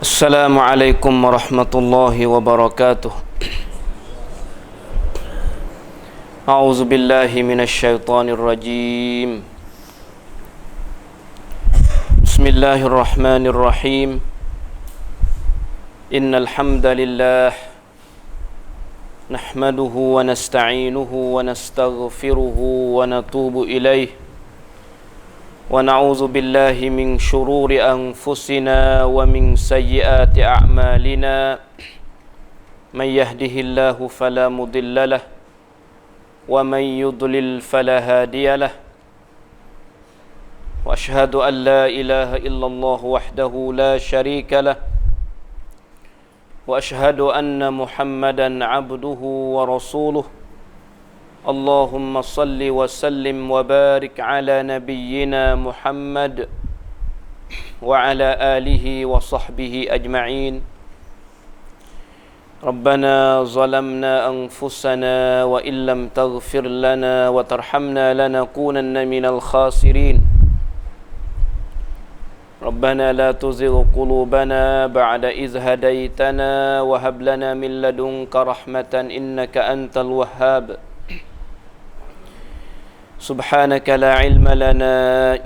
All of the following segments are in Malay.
Assalamualaikum warahmatullahi wabarakatuh. A'udzu billahi minasyaitonir rajim. Bismillahirrahmanirrahim. Innal hamdalillah nahmaduhu wa nasta'inuhu wa nastaghfiruhu wa natubu ilaih. Wa na'udzu billahi min syururi anfusina wa min sayyiati a'malina. May yahdihillahu fala mudilla lahu wa may yudlil fala hadiya lahu. Wa asyhadu an la ilaha illallah wahdahu la syarika lahu. Wa asyhadu anna Muhammadan 'abduhu wa rasuluh. Allahumma salli wa sallim wa barik ala nabiyyina Muhammad wa ala alihi wa sahbihi ajma'in. Rabbana zalamna anfusana wa illam taghfir lana wa tarhamna lanakunanna minal khasirin. Rabbana la tuzigh qulubana ba'da idh hadaytana wa hab lana min ladunka rahmatan innaka antal wahhab. سبحانك لا علم لنا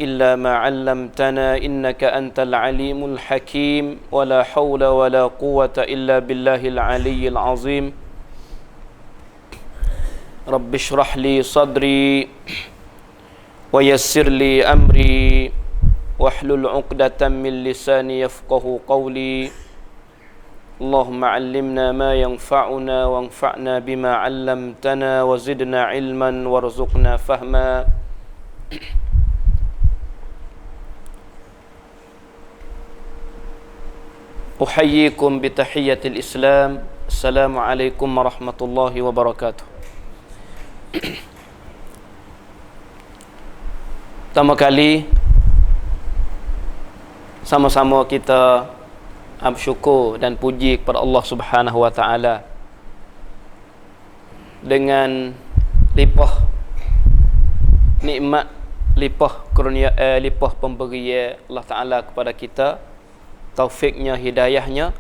إلا ما علمتنا إنك أنت العليم الحكيم ولا حول ولا قوة إلا بالله العلي العظيم رب اشرح لي صدري ويسر لي أمري واحلل عقدة من لساني يفقه قولي اللهم علمنا ما ينفعنا وانفعنا بما علمتنا وزدنا علما وارزقنا فهما. أحييكم بتحية الإسلام. السلام عليكم ورحمة الله وبركاته. Pertama kali sama-sama kita bersyukur dan puji kepada Allah Subhanahu wa taala dengan limpah nikmat, limpah kurnia, limpah pemberian Allah taala kepada kita, taufiknya, hidayahnya,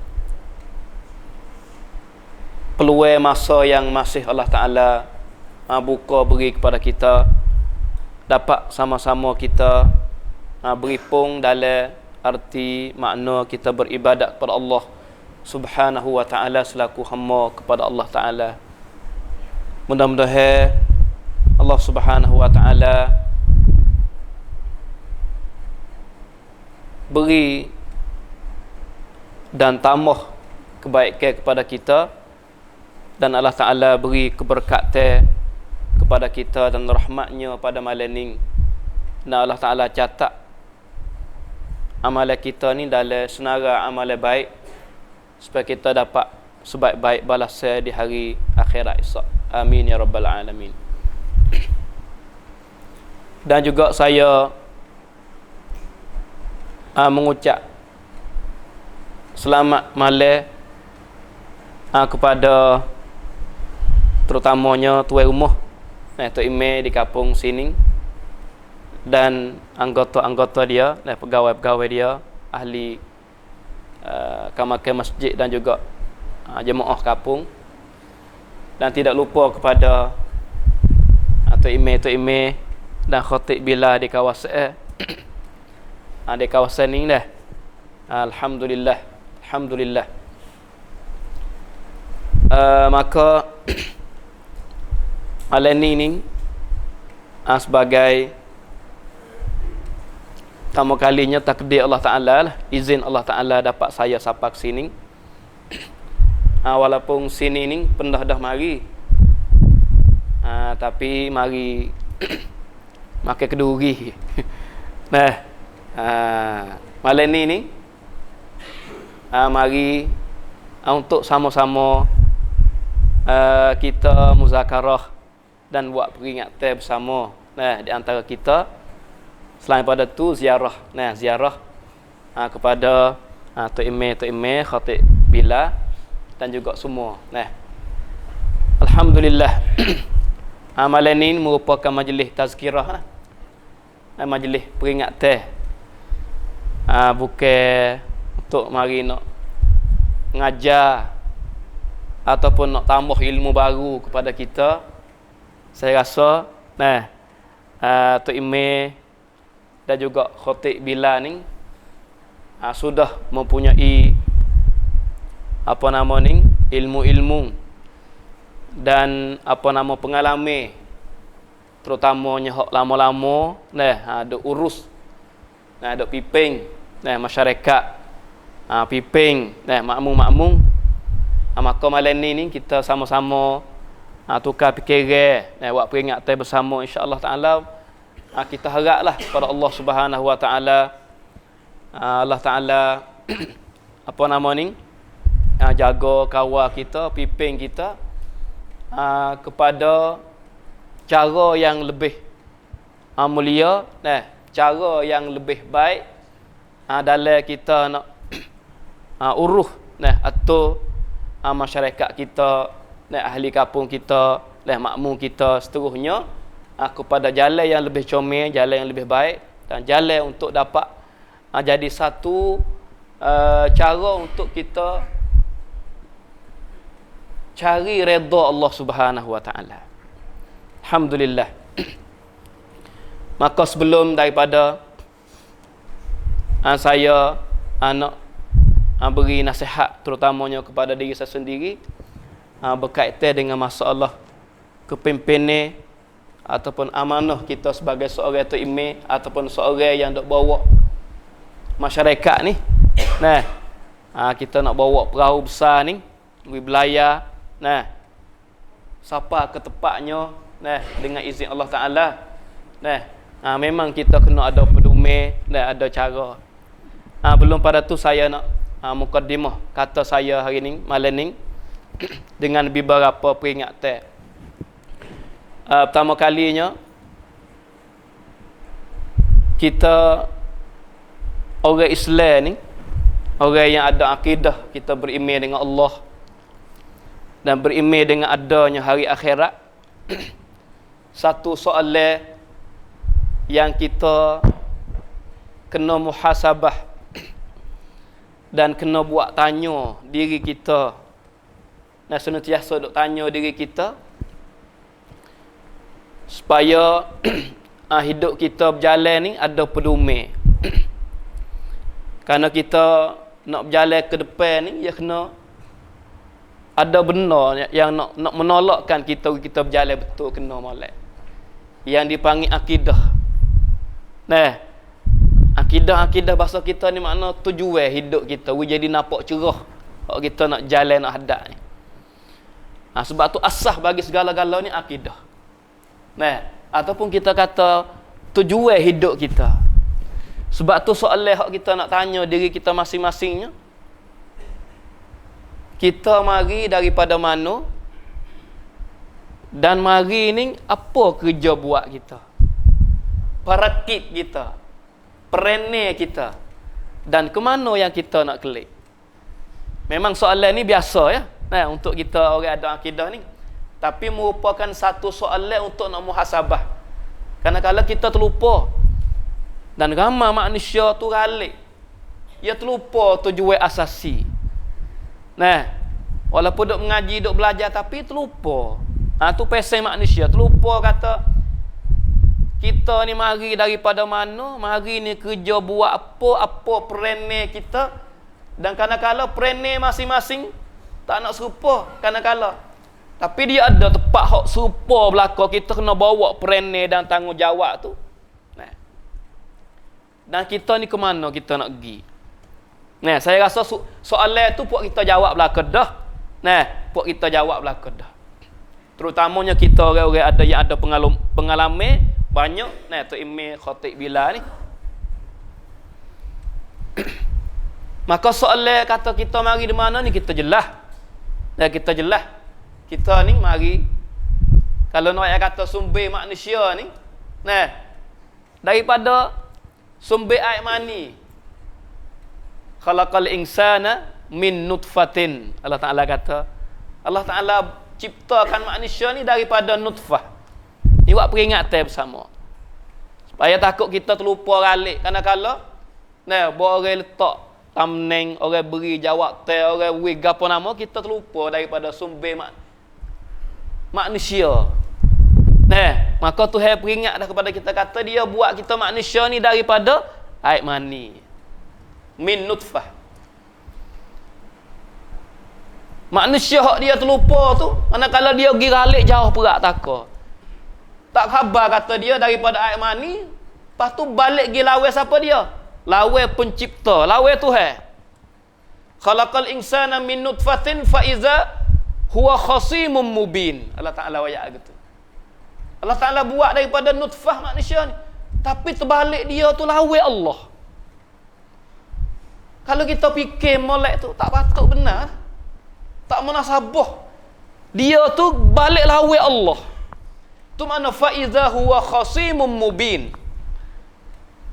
peluang masa yang masih Allah taala buka beri kepada kita, dapat sama-sama kita beripung dalam arti makna kita beribadat kepada Allah Subhanahu wa taala selaku hamba kepada Allah taala. Mudah-mudahan Allah Subhanahu wa taala beri dan tambah kebaikan kepada kita, dan Allah taala beri keberkatan kepada kita dan rahmatnya pada malam ni, dan Allah taala catat amalan kita ni dalam senara amalan baik supaya kita dapat sebaik-baik balasan di hari akhirat esok. Amin ya rabbal alamin. Dan juga saya mengucap selamat malam kepada terutamanya tuan rumah Tok Imam di kampung sini dan anggota-anggota dia dan pegawai-pegawai dia, ahli kamakan masjid dan juga jemaah kampung, dan tidak lupa kepada Tok Imam dan khatib bila di kawasan di kawasan ini dah. Alhamdulillah, alhamdulillah. Maka malam ni sebagai pertama kalinya takdir Allah Ta'ala lah, izin Allah Ta'ala dapat saya sampai ke sini. Walaupun sini ni pernah dah mari, tapi mari makan keduri. Nah, malam ni mari untuk sama-sama kita muzakarah dan buat peringatan bersama. Nah, di antara kita. Selain pada tu ziarah. Nah, ziarah kepada Tok Imam khatib bila dan juga semua. Nah, alhamdulillah. Malam ini merupakan majlis tazkirah, majlis peringatan, bukan untuk mari nak ngajar ataupun nak tambah ilmu baru kepada kita, saya rasa Tok Imeh dan juga Khatib Bilal ni sudah mempunyai ilmu-ilmu dan pengalaman, terutamanya hak lama-lama duk urus duk piping masyarakat, piping makmum. Maka malam ni kita sama-sama tukar fikiran buat peringatan bersama, insya-Allah taala. Kita haraplah kepada Allah Subhanahu wa taala, Allah taala jaga kawal kita, piping kita kepada cara yang lebih mulia, cara yang lebih baik dalam kita nak uruh atau masyarakat kita, ahli kampung kita, makmum kita seterusnya kepada jalan yang lebih comel, jalan yang lebih baik, dan jalan untuk dapat jadi satu cara untuk kita cari redha Allah Subhanahu wa taala. Alhamdulillah. Maka sebelum daripada saya nak beri nasihat terutamanya kepada diri saya sendiri berkaitan dengan masalah kepimpinan ataupun amanah kita sebagai seorang Tok Imeh ataupun seorang yang dok bawa masyarakat ni. Kita nak bawa perahu besar ni wilayah siapa ke tempatnya dengan izin Allah Taala. Memang kita kena ada pedoman ada cara. Belum pada tu saya nak mukaddimah kata saya hari ni malam ni dengan beberapa peringatan. Pertama kalinya kita orang Islam ni, orang yang ada akidah, kita beriman dengan Allah dan beriman dengan adanya hari akhirat. Satu soalan yang kita kena muhasabah dan kena buat tanya diri kita, senantiasa duk tanya diri kita supaya hidup kita berjalan ni ada pedoman. Kerana kita nak berjalan ke depan ni, ya kena ada benar yang nak menolakkan kita berjalan betul, kena molek. Yang dipanggil akidah. Akidah bahasa kita ni makna tujuan hidup kita, jadi nampak cerah kalau kita nak jalan nak hadap ni. Sebab tu asas bagi segala-gala ni akidah. Ataupun kita kata tujuan hidup kita. Sebab tu soalan hak kita nak tanya diri kita masing-masingnya, kita mari daripada mana dan mari ni apa kerja buat kita, parakit kita, perangai kita, dan ke mana yang kita nak kelik. Memang soalan ni biasa ya, untuk kita orang ada akidah ni. Tapi merupakan satu soalan untuk nak muhasabah. Kerana kalau kita terlupa, dan ramai manusia tu ralik, ia terlupa tujuan asasi. Walaupun duk mengaji, duk belajar, tapi terlupa. Tu pesan manusia, terlupa kata kita ni mari daripada mana, mari ni kerja buat apa perangai kita, dan kadang-kadang perangai masing-masing tak nak serupa kadang-kadang. Tapi dia ada tempat hak serupa belaka, kita kena bawa perangai dan tanggungjawab tu. Dan kita ni ke mana kita nak pergi? Saya rasa soalan tu puak kita jawab belaka dah. Puak kita jawab belaka dah. Terutamanya kita orang-orang ada yang ada pengalaman banyak. Tok Imeh, Khatib Bilal ni. Maka soalan kata kita mari di mana ni, kita jelas. Kita jelas. Kita ni mari, kalau nak kata sumber manusia ni, daripada sumber air mani. Khalaqal insana min nutfatin. Allah Ta'ala kata, Allah Ta'ala ciptakan manusia ni daripada nutfah. Ni buat peringatan bersama, supaya takut kita terlupa ralik. Kadang-kadang buat orang letak tamneng, orang beri jawab tel, orang beri gapo nama, kita terlupa daripada sumber manusia. Maka Tuhan peringat dah kepada kita, kata dia buat kita manusia ni daripada air mani. Min nutfah. Manusia hak dia terlupa tu, manakala dia pergi ralik jauh perak takut. Tak khabar kata dia daripada air mani, lepas tu balik pergi lawan siapa dia? Lawan pencipta, lawan Tuhan. Khalaqal insana min nutfatin fa iza huwa khasimun mubin. Allah Taala ayat gitu. Allah Taala buat daripada nutfah manusia ni, tapi terbalik dia tu lawan Allah. Kalau kita fikir molek tu tak patut benar, tak munasabah. Dia tu balik lawan Allah. Tu makna fa iza huwa khasimun mubin.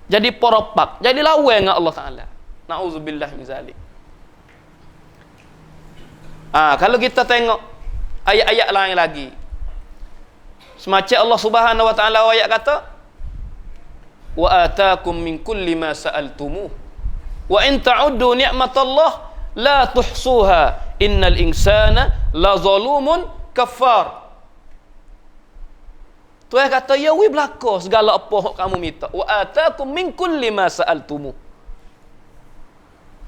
Jadi poropak, jadi lawan dengan Allah Taala. Nauzubillah min zalik. Kalau kita tengok ayat-ayat lain lagi, semacam Allah Subhanahu wa taala ayat kata, wa ataakum min kulli ma sa'altumuh wa in ta'uddu ni'matallah la tuhsuha innal insana la zalumun kafar. Tuhan kata, ya wi belaka segala apa yang kamu minta. Wa ataakum min kulli ma sa'altumuh.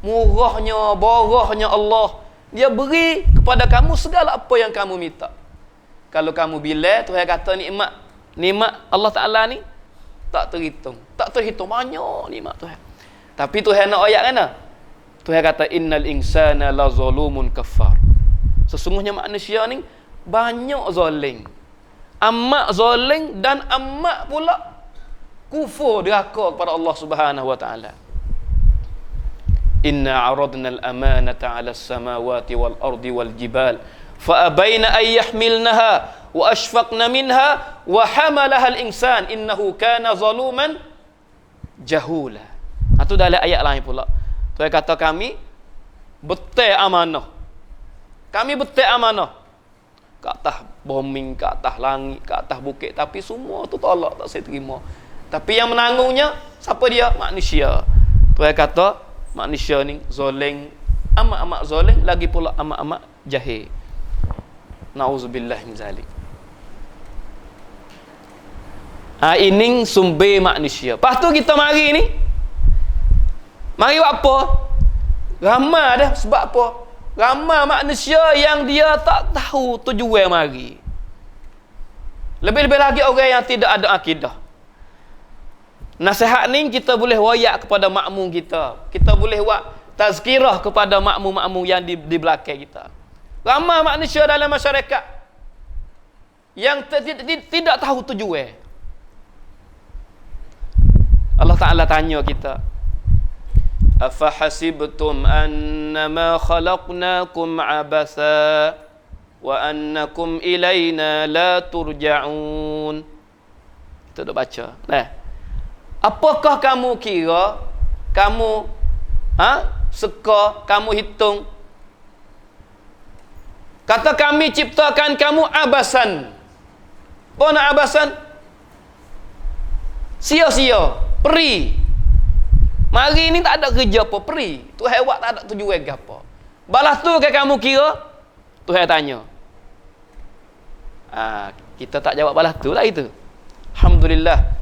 Murahnya, barahnya Allah, dia beri kepada kamu segala apa yang kamu minta. Kalau kamu bila Tuhan kata nikmat Allah Taala ni tak terhitung banyak nikmat Tuhan. Tapi Tuhan nak ayat kan? Tuhan kata innal insana la zalumun kafar. Sesungguhnya manusia ni banyak zalim. Amat zalim dan amat pula kufur deraka kepada Allah Subhanahu wa taala. Inna 'aradna al-amanata 'ala as-samawati wal ardi wal jibal fa abaina ay yahmilnaha wa ashfaqna minha wa hamalaha al-insan innahu kana zaluman jahula. Itu dalam ayat lain pula. Tuhan kata kami betul amanah. Kami betul amanah. Ke atas bombing, ke atas langit, ke atas bukit, tapi semua tu tolak, tak saya terima. Tapi yang menanggungnya siapa dia? Manusia. Tuhan kata manusia ni zalim, amat-amat zalim, lagi pula amat-amat jahil. Nauzubillah min zalik. Ini sumber manusia. Lepas tu kita mari ni, mari buat apa? Ramai dah. Sebab apa? Ramai manusia yang dia tak tahu tujuan mari. Lebih-lebih lagi orang yang tidak ada akidah. Nasihat ni kita boleh wayak kepada makmum kita. Kita boleh buat tazkirah kepada makmum-makmum yang di belakang kita. Ramai manusia dalam masyarakat yang tidak tahu tujuan. Allah Ta'ala tanya kita, afahasibtum annama khalaqnakum abasa wa annakum ilayna la turja'un. Kita dah baca. Apakah kamu kira, kamu seka, kamu hitung, kata kami ciptakan kamu abasan. Apa nak abasan? Sia-sia, peri. Mari ni tak ada kerja apa, peri. Tuhan buat tak ada tujuan apa. Balas tu ke kamu kira? Tuhan tanya. Kita tak jawab balas tu lah itu. Alhamdulillah.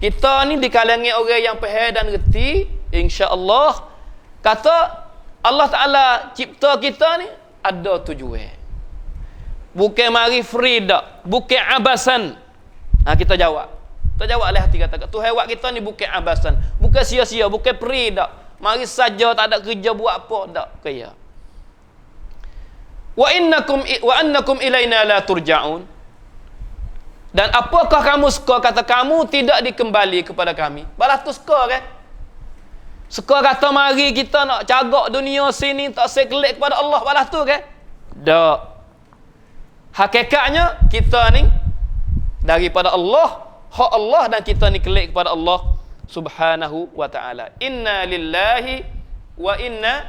Kita ni di kalangan orang yang faham dan reti, insya-Allah, kata Allah Taala cipta kita ni ada tujuan. Bukan mari free dak, bukan abasan. Kita jawab. Kita jawab oleh hati kata, Tuhan buat kita ni bukan abasan, bukan sia-sia, bukan free dak. Mari saja tak ada kerja buat apa dak kaya. Wa annakum ilaina la turja'un. Dan apakah kamu suka kata kamu tidak dikembali kepada kami? Balas tu suka kan? Suka kata mari kita nak cagak dunia sini tak sekelek kepada Allah, balas tu kan? Tak. Hakikatnya kita ni daripada Allah, hak Allah, dan kita ni kelek kepada Allah Subhanahu wa taala. Inna lillahi wa inna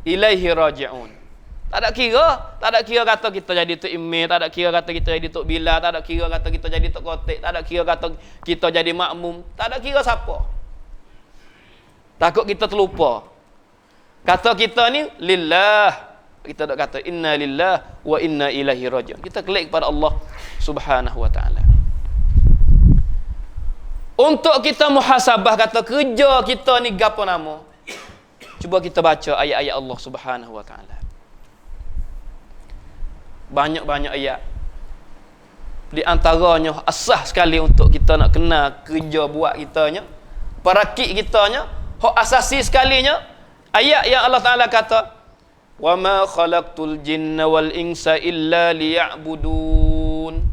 ilaihi raji'un. Tak ada kira kata kita jadi tok imam, tak ada kira kata kita jadi tok bila, tak ada kira kata kita jadi tok kotek, tak ada kira kata kita jadi makmum, tak ada kira siapa. Takut kita terlupa. Kata kita ni lillah. Kita tak kata inna lillah wa inna ilaihi raji'un. Kita klik kepada Allah Subhanahu wa taala. Untuk kita muhasabah, kata kerja kita ni gapo nama? Cuba kita baca ayat-ayat Allah Subhanahu wa taala. Banyak-banyak ayat. Di antaranya asas sekali untuk kita nak kenal kerja buat kitanya, parakit kitanya, hak asasi sekalinya, ayat yang Allah Taala kata, "Wa ma khalaqtul jinna wal insa illa liya'budun."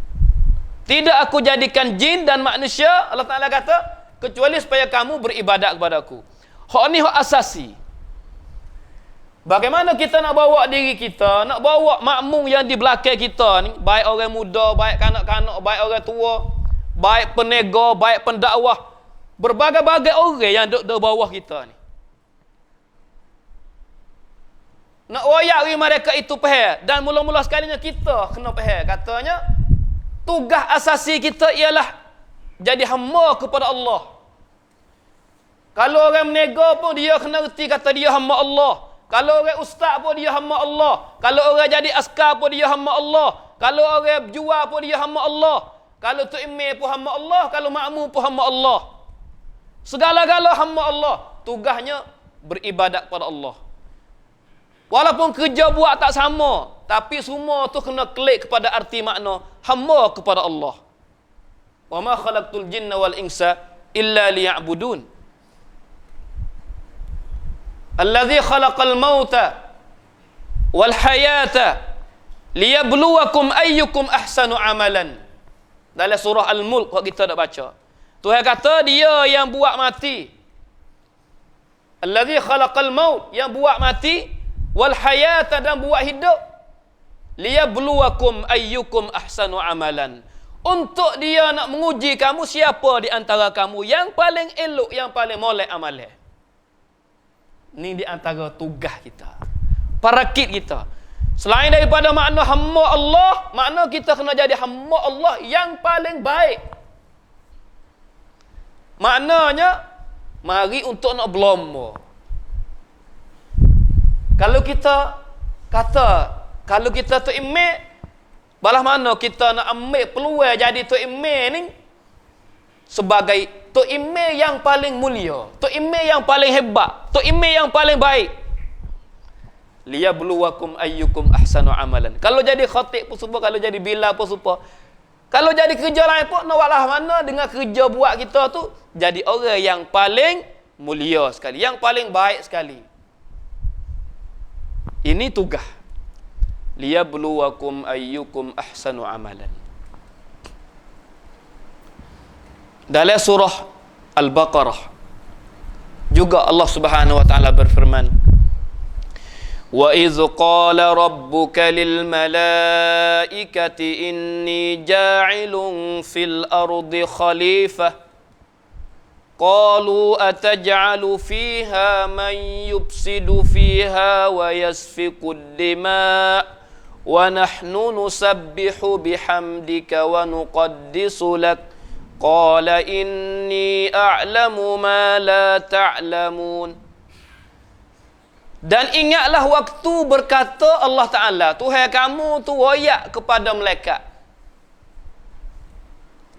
Tidak aku jadikan jin dan manusia, Allah Taala kata, kecuali supaya kamu beribadat kepada aku. Hak ni hak asasi. Bagaimana kita nak bawa diri kita, nak bawa makmum yang di belakang kita ni, baik orang muda, baik kanak-kanak, baik orang tua, baik penega, baik pendakwah, berbagai-bagai orang yang duduk di bawah kita ni. Nak wayari mereka itu faham, dan mula-mula sekalinya kita kena faham. Katanya tugas asasi kita ialah jadi hamba kepada Allah. Kalau orang menega pun dia kena reti kata dia hamba Allah. Kalau orang ustaz pun dia hamba Allah. Kalau orang jadi askar pun dia hamba Allah. Kalau orang jual pun dia hamba Allah. Kalau tok imam pun hamba Allah, kalau makmum pun hamba Allah. Segala-gala hamba Allah. Tugasnya beribadat kepada Allah. Walaupun kerja buat tak sama, tapi semua tu kena klik kepada arti makna hamba kepada Allah. Wa ma khalaqtul jinna wal insa illa liya'budun. Allazi khalaqal mauta wal hayata liyabluwakum ayyukum ahsanu amalan. Dalam surah Al-Mulk kita dah baca. Tuhan kata dia yang buat mati. Allazi khalaqal maut, yang buat mati, wal hayata, dan buat hidup. Liyabluwakum ayyukum ahsanu amalan. Untuk dia nak menguji kamu siapa di antara kamu yang paling elok, yang paling molek amalan. Ni di antara tugas kita, parakit kita. Selain daripada makna hamba Allah, makna kita kena jadi hamba Allah yang paling baik. Maknanya mari untuk nak berlomba. Kalau kita kata, kalau kita tu imam, balah mana kita nak ambil peluang jadi tu imam ni sebagai tu imam yang paling mulia, tu imam yang paling hebat, tu imam yang paling baik. Liyabluwakum ayyukum ahsanu amalan. Kalau jadi khatib pun super, kalau jadi bilal pun super. Kalau jadi kerja lain pun nak walah mana dengan kerja buat kita tu jadi orang yang paling mulia sekali, yang paling baik sekali. Ini tugas. Liyabluwakum ayyukum ahsanu amalan. Dalam surah Al-Baqarah juga Allah Subhanahu wa taala berfirman, "Wa idz qala rabbuka lil malaikati inni ja'ilun fil ardi khalifah qalu ataj'alu fiha man yufsidu fiha wa yasfiku ad-dima' wa nahnu nusabbihu bihamdika wa nuqaddisu lak qala inni a'lamu ma la ta'lamun." Dan ingatlah waktu berkata Allah Ta'ala, Tuhan kamu tu wayak kepada malaikat.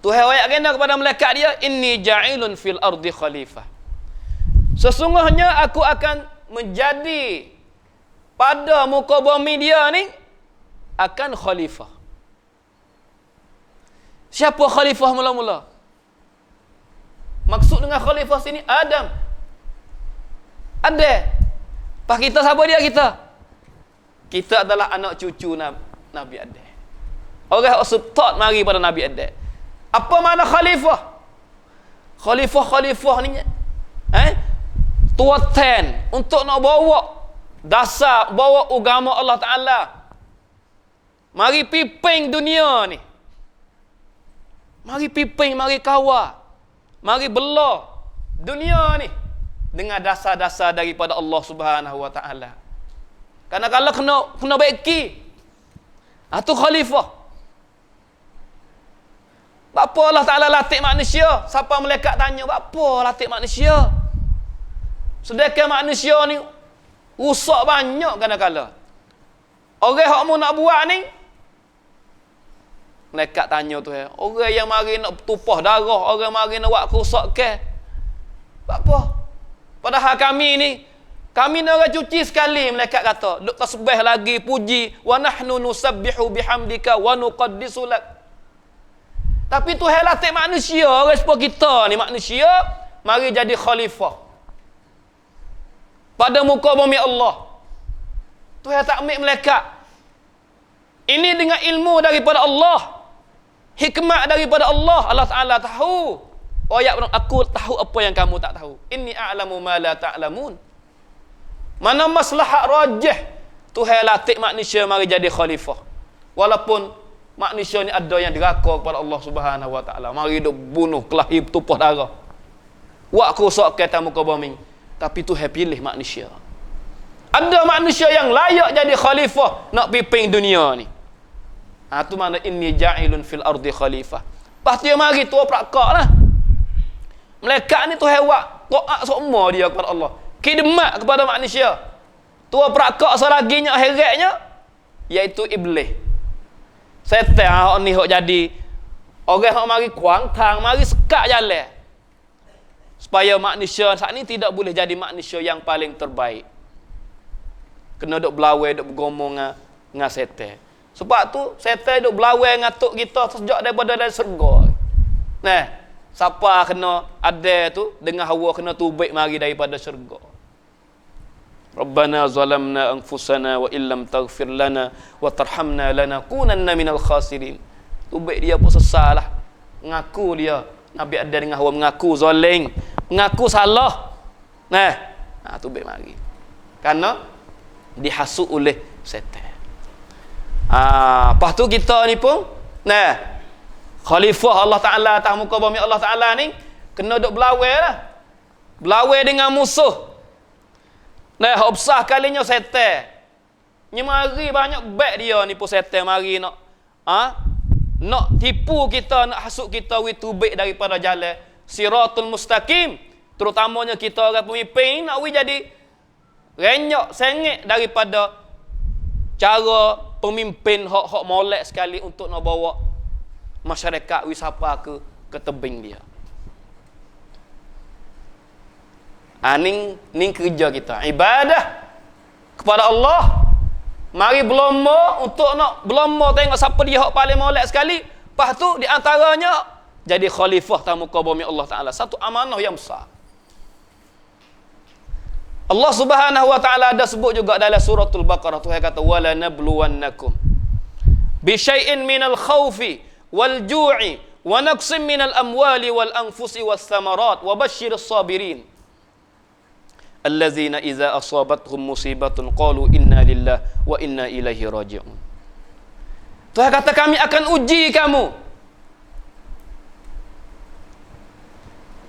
Tuhan wayak kena kepada malaikat dia, inni ja'ilun fil ardi khalifah. Sesungguhnya aku akan menjadi pada muka bumi dia ni akan khalifah. Siapa khalifah mula-mula? Maksud dengan khalifah sini Adam. Ada. Pas kita siapa dia kita? Kita adalah anak cucu Nabi Adam. Orang sebut mari pada Nabi Adam. Apa makna khalifah? Khalifah ni tuatan untuk nak bawa dasar, bawa agama Allah Taala. Mari pimpin dunia ni. Mari pimpin, mari kawal. Mari bela dunia ni dengan dasar-dasar daripada Allah Subhanahu wa taala. Karena kalau kena baiki. Tu khalifah. Apa Allah Taala latih manusia? Siapa malaikat tanya, apa latih manusia? Sedangkan manusia ni Rusak banyak kadang-kadang. Orang hak mau nak buat ni, malaikat tanya tu, orang yang mari nak tumpah darah, orang mari nak buat kerosak ke. Apa? Padahal kami ni orang cuci sekali, malaikat kata. Duk tasbih lagi, puji. Wa nahnu nusabbihu bihamdika wa nuqaddisu lak. Tapi Tuhan latih manusia, orang sepuluh kita ni manusia, mari jadi khalifah pada muka bumi Allah. Tuhan tak ambil malaikat. Ini dengan ilmu daripada Allah, hikmat daripada Allah. Allah Ta'ala tahu. Oh ya, aku tahu apa yang kamu tak tahu. Inni a'lamu ma la ta'lamun. Mana maslahat rajih, Tuhan latih manusia mari jadi khalifah. Walaupun manusia ni ada yang diraka kepada Allah Subhanahu Wa Ta'ala, mari duk bunuh, kelahi, tumpah darah, buat kerosak ke muka bumi. Tapi Tuhan pilih manusia. Ada manusia yang layak jadi khalifah, nak pimpin dunia ni. Tu mana inni ja'ilun fil ardi khalifah. Lepas tu dia mari tua perakak lah. Malaikat ni Tuhan buat taat semua dia kepada Allah, khidmat kepada manusia. Tua perakak selaginya heratnya, iaitu iblis. Setan ni hok jadi orang hok mari kuang tang, mari sekat jalan. Supaya manusia saat ni tidak boleh jadi manusia yang paling terbaik. Kena duk belawai, duk bergomong dengan setan. Sebab tu setan duk belawai ngatuk kita sejak daripada dari syurga. Nah, siapa kena ada tu dengan Hawa kena tubik mari daripada syurga. Rabbana zalamna anfusana wa illam taghfir lana wa tarhamna lanakunanna minal khasirin. Tubik dia pun sesalah. Mengaku dia Nabi Adam dengan Hawa mengaku zalim, mengaku salah. Tubik mari. Karena dihasut oleh setan. Lepas tu kita ni pun khalifah Allah Ta'ala atas muka bumi Allah Ta'ala ni kena duk belawai lah. Belawai dengan musuh. Hak besar kalinya setan. Ni mari banyak beg dia ni pun setan mari nak tipu kita, nak hasut kita tubik daripada jalan siratul mustaqim. Terutamanya kita orang pemimpin nak jadi renyok sengit daripada cara pemimpin hak molek sekali untuk nak bawa masyarakat wisapa ke tebing dia. Ni kerja kita, ibadah kepada Allah. Mari berlomba untuk nak berlomba tengok siapa dia hak paling molek sekali. Lepas tu di antaranya jadi khalifah atas muka bumi Allah Ta'ala. Satu amanah yang besar. Allah Subhanahu Wa Ta'ala ada sebut juga dalam suratul Baqarah. Tuhan kata wala nabluwannakum bi syai'in minal khawfi wal ju'i wa naqsim minal amwali wal anfusi was thamarat wa basyyiris sabirin allazina idza asabathum musibatun qalu inna lillahi wa inna ilaihi raji'un. Tuhan kata kami akan uji kamu.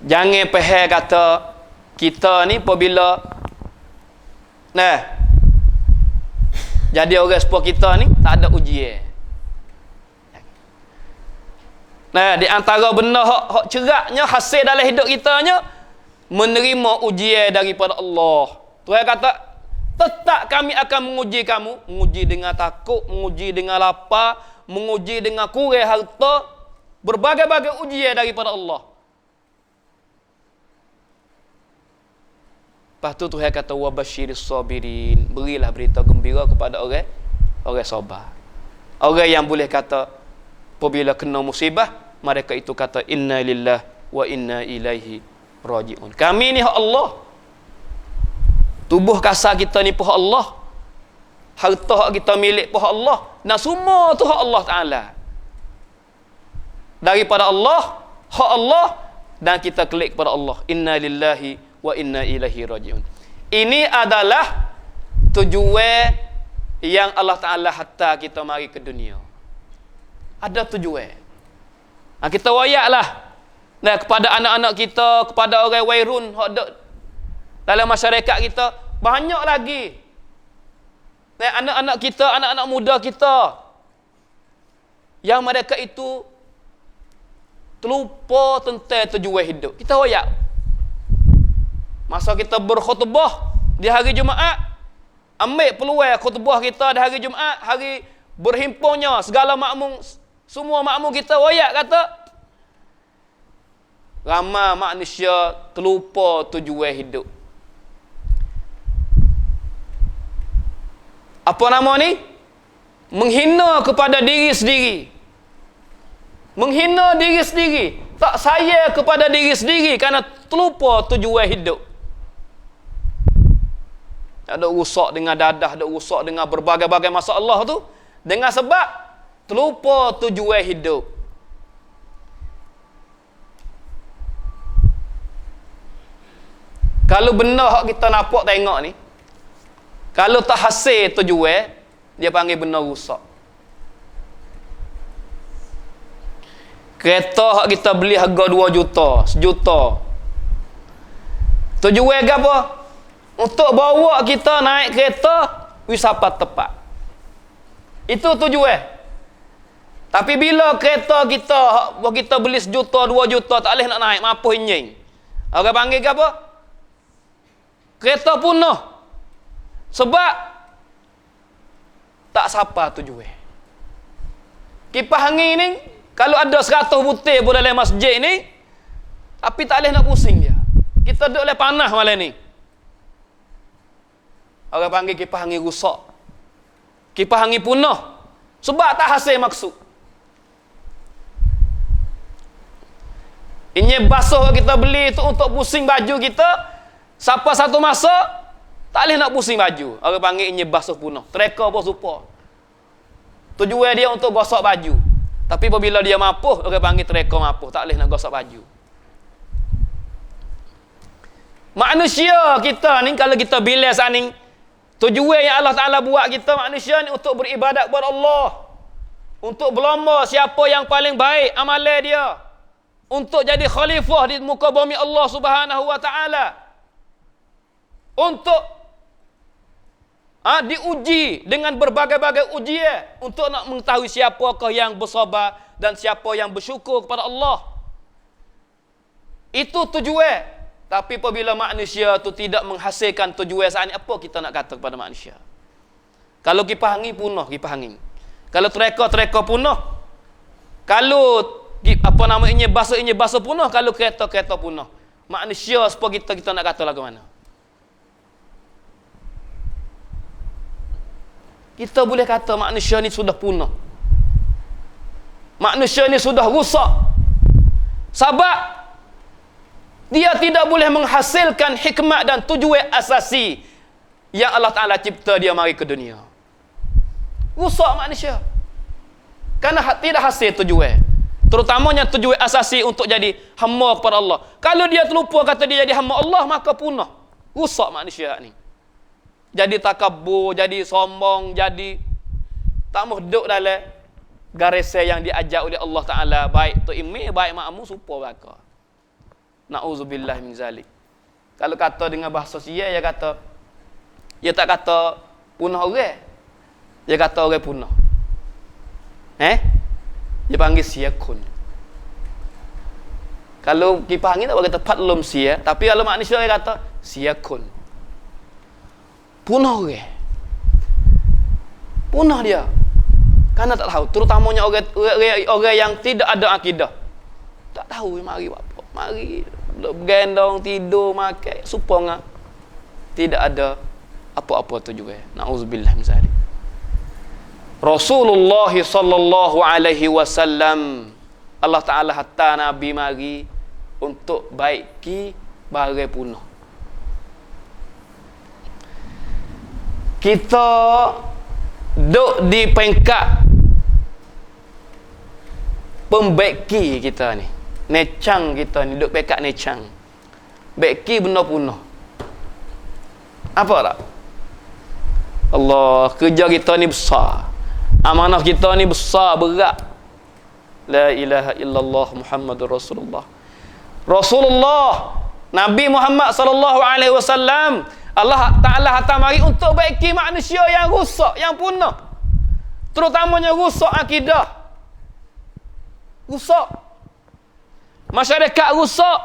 Jangan peheh kata kita ni apabila jadi orang sepuluh kita ni tak ada ujian. Di antara benda hak ceraknya hasil dalam hidup kitanya menerima ujian daripada Allah. Tuhan kata tetap kami akan menguji kamu, menguji dengan takut, menguji dengan lapar, menguji dengan kurang harta, berbagai-bagai ujian daripada Allah. Lepas tu Tuhan kata wabasyiris sabirin, berilah berita gembira kepada orang sabar. Orang yang boleh kata apabila kena musibah, mereka itu kata inna lillahi wa inna ilaihi raji'un. Kami ni hak Allah. Tubuh kasar kita ni pun hak Allah. Harta hak kita milik pun hak Allah. Dan semua tu hak Allah Ta'ala. Daripada Allah, hak Allah, dan kita klik kepada Allah. Inna lillahi wa inna ilaihi raji'un. Ini adalah tujuan yang Allah Ta'ala hatta kita mari ke dunia. Ada tujuan. Kita wayaklah kepada anak-anak kita, kepada orang wairun dalam masyarakat kita, banyak lagi anak-anak kita, anak-anak muda kita yang mereka itu terlupa tentang tujuan hidup. Kita wayak masa kita berkhutbah di hari Jumaat, ambil peluang khutbah kita di hari Jumaat, hari berhimpunnya segala makmum, semua makmum kita wayak kata ramai manusia terlupa tujuan hidup. Apa nama ni? Menghina kepada diri sendiri. Menghina diri sendiri. Tak sayang kepada diri sendiri kerana terlupa tujuan hidup. Ada rusak dengan dadah, ada rusak dengan berbagai-bagai masalah tu. Dengan sebab terlupa tujuan hidup. Kalau benda hak kita nampak tengok ni, kalau tak hasil tujuan, dia panggil benda rusak. Kereta hak kita beli harga 2 juta, 1 juta. Tujuan ke apa? Untuk bawa kita naik kereta wisata tepat. Itu tujuan. Tapi bila kereta kita beli 1 juta, 2 juta, tak boleh nak naik, mampu enjin. Orang panggil ke apa? Kereta punah. Sebab tak sapa tujuan. Kipas angin ni, kalau ada 100 butir pun dalam masjid ni, tapi tak boleh nak pusing dia. Kita duduk oleh panah malam ni. Orang panggil kipas angin rusak. Kipas angin punah. Sebab tak hasil maksud. Ini basuh kita beli tu untuk pusing baju kita. Siapa satu masa, tak boleh nak pusing baju. Orang panggil ini basuh punah. Treka pun super. Tujuan dia untuk gosok baju. Tapi apabila dia mampu, orang panggil treka mampu. Tak boleh nak gosok baju. Manusia kita ni, kalau kita bilas ni, tujuan yang Allah Ta'ala buat kita manusia ni untuk beribadat kepada Allah. Untuk berlomba siapa yang paling baik amalan dia. Untuk jadi khalifah di muka bumi Allah Subhanahu Wa Ta'ala. Untuk diuji dengan berbagai-bagai ujian. Untuk nak mengetahui siapakah yang bersabar dan siapa yang bersyukur kepada Allah. Itu tujuan. Tapi apabila manusia tu tidak menghasilkan tujuan saat ini, apa kita nak kata kepada manusia? Kalau kipas angin punah, kipas angin. Kalau treka punah. Kalau basuh punah. Kalau kereta punah. Manusia supaya kita nak kata lagu mana? Kita boleh kata manusia ni sudah punah. Manusia ni sudah rusak. Sebab dia tidak boleh menghasilkan hikmat dan tujuan asasi yang Allah Ta'ala cipta dia mari ke dunia. Rusak manusia. Kerana tidak hasil tujuan. Terutamanya tujuan asasi untuk jadi hamba kepada Allah. Kalau dia terlupa kata dia jadi hamba Allah, maka punah. Rusak manusia ni. Jadi takabur, jadi sombong, jadi tak mahu duduk dalam garis yang diajak oleh Allah Ta'ala. Baik tu imam, baik makmum, supaya belaka. Na'udzubillah min zalik. Kalau kata dengan bahasa sia, dia tak kata punah orang. Dia kata orang punah. Dia panggil siakun. Kalau kipas angin tak boleh kata patlum sia, tapi kalau manusia dia kata siakun. Punah orang. Punah dia. Karena tak tahu, terutamanya orang yang tidak ada akidah. Tak tahu mari apa. Mari bergendong, tidur, makan, supaya tidak ada apa-apa tu juga. Na'udzubillah min zalik. Rasulullah sallallahu alaihi wasallam, Allah Ta'ala hatta Nabi mari untuk baiki bagai punah. Kita duduk di peringkat pembaiki kita ni. Necang kita ni, duduk pekat necang. Baiki benda punah. Apa tak? Allah, kerja kita ni besar. Amanah kita ni besar, berat. La ilaha illallah Muhammadur Rasulullah. Rasulullah, Nabi Muhammad sallallahu alaihi wasallam, Allah Ta'ala hantar mari untuk baiki manusia yang rusak, yang punah. Terutamanya rusak akidah. Rusak. Masyarakat rusak.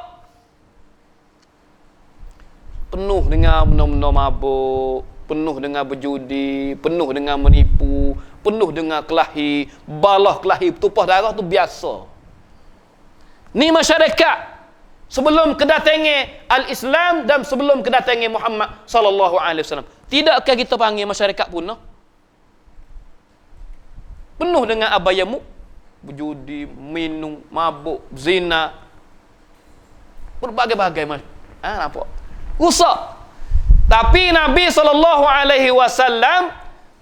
Penuh dengan benda-benda mabuk, penuh dengan berjudi, penuh dengan menipu, penuh dengan kelahi, balah kelahi, tumpah darah tu biasa. Ni masyarakat sebelum kedatangan al-Islam dan sebelum kedatangan Muhammad sallallahu alaihi wasallam. Tidakkah kita panggil masyarakat punah? Penuh dengan abayamuk, berjudi, minum, mabuk, zina, berbagai-bagai nampak rusak. Tapi Nabi SAW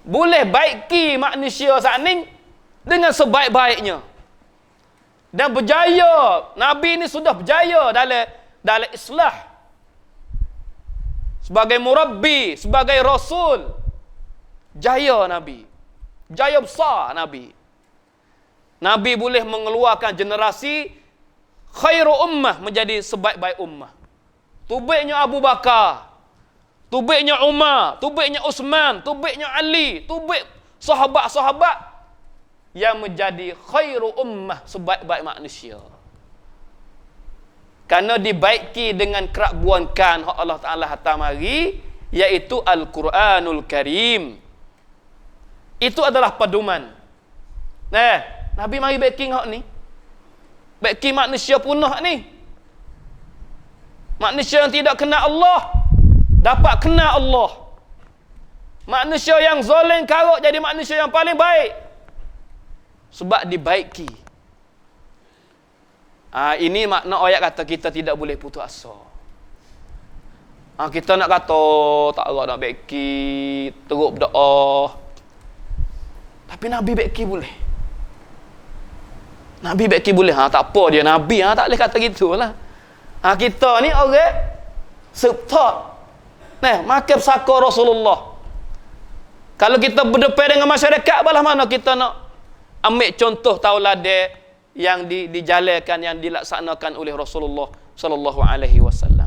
boleh baiki manusia saat ni dengan sebaik-baiknya dan berjaya. Nabi ni sudah berjaya dalam islah sebagai murabbi, sebagai rasul. Jaya Nabi, jaya besar Nabi. Nabi boleh mengeluarkan generasi khairu ummah menjadi sebaik-baik ummah. Tubiknya Abu Bakar, tubiknya Umar, tubiknya Uthman, tubiknya Ali, tubik sahabat-sahabat yang menjadi khairu ummah, sebaik-baik manusia. Karena dibaiki dengan kerabuankan hak Allah Ta'ala hantar mari, iaitu Al-Quranul Karim. Itu adalah pedoman. Nabi mari baiki hak ni. Baiki manusia punah ni. Manusia yang tidak kenal Allah dapat kenal Allah. Manusia yang zalim karut jadi manusia yang paling baik sebab dibaiki. Ini makna ayat kata kita tidak boleh putus asa. Kita nak kata tak ada nak baiki, teruk berdoa. Tapi Nabi baiki boleh. Nabi baiki boleh. Tak apa dia Nabi, tak boleh kata gitulah. Kita ni orang subtat. Makan saka Rasulullah. Kalau kita berdepan dengan masyarakat, balah mana kita nak ambil contoh tauladan yang dijalankan, yang dilaksanakan oleh Rasulullah sallallahu alaihi wasallam.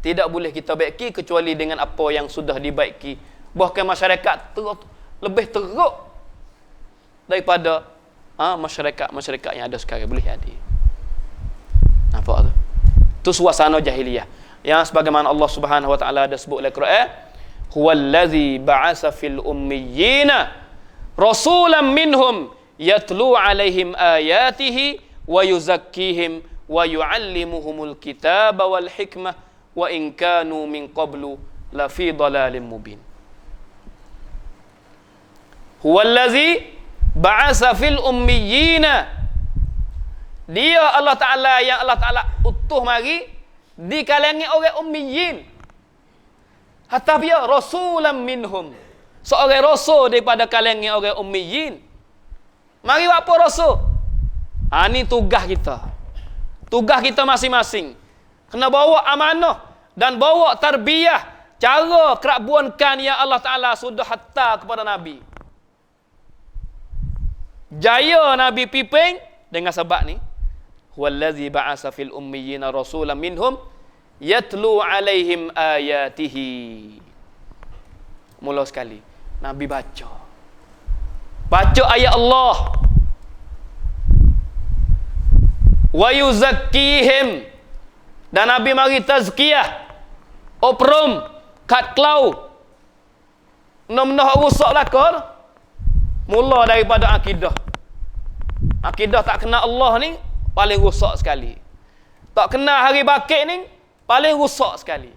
Tidak boleh kita baiki kecuali dengan apa yang sudah dibaiki. Bahkan masyarakat lebih teruk daripada masyarakat yang ada sekarang boleh jadi. Nampak tu? Itu suasana jahiliyah. Yang sebagaimana Allah Subhanahu wa taala ada sebut dalam Quran, huwallazi ba'asa fil ummiyina rasulan minhum yatlu alaihim ayatihi wa yuzakkihim wa yuallimuhumul kitaba wal hikmah wa in kanu min qablu la fi dhalalin mubin. Huwallazi ba'asa fil ummiyina, dia Allah Ta'ala yang Allah Ta'ala utuh mari di kalangan orang ummiyin. Hatta dia rasulan minhum, seorang rasul daripada kalangan orang ummiyin. Mari buat apa rasul? Ni tugas kita. Tugas kita masing-masing. Kena bawa amanah dan bawa tarbiyah, cara kerabuankan yang Allah Ta'ala sudah hantar kepada Nabi. Jaya Nabi piping dengan sebab ni. Huwallazi ba'asa fil ummiyina rasulan minhum yatlu alaihim ayatihi. Mula sekali Nabi baca ayat Allah. Wa yuzakkihim, dan Nabi mari tazkiyah, oprom kat klau nom-noh rusak lakon. Mula daripada akidah. Akidah tak kenal Allah ni paling rusak sekali. Tak kenal hari bakit ni paling rusak sekali.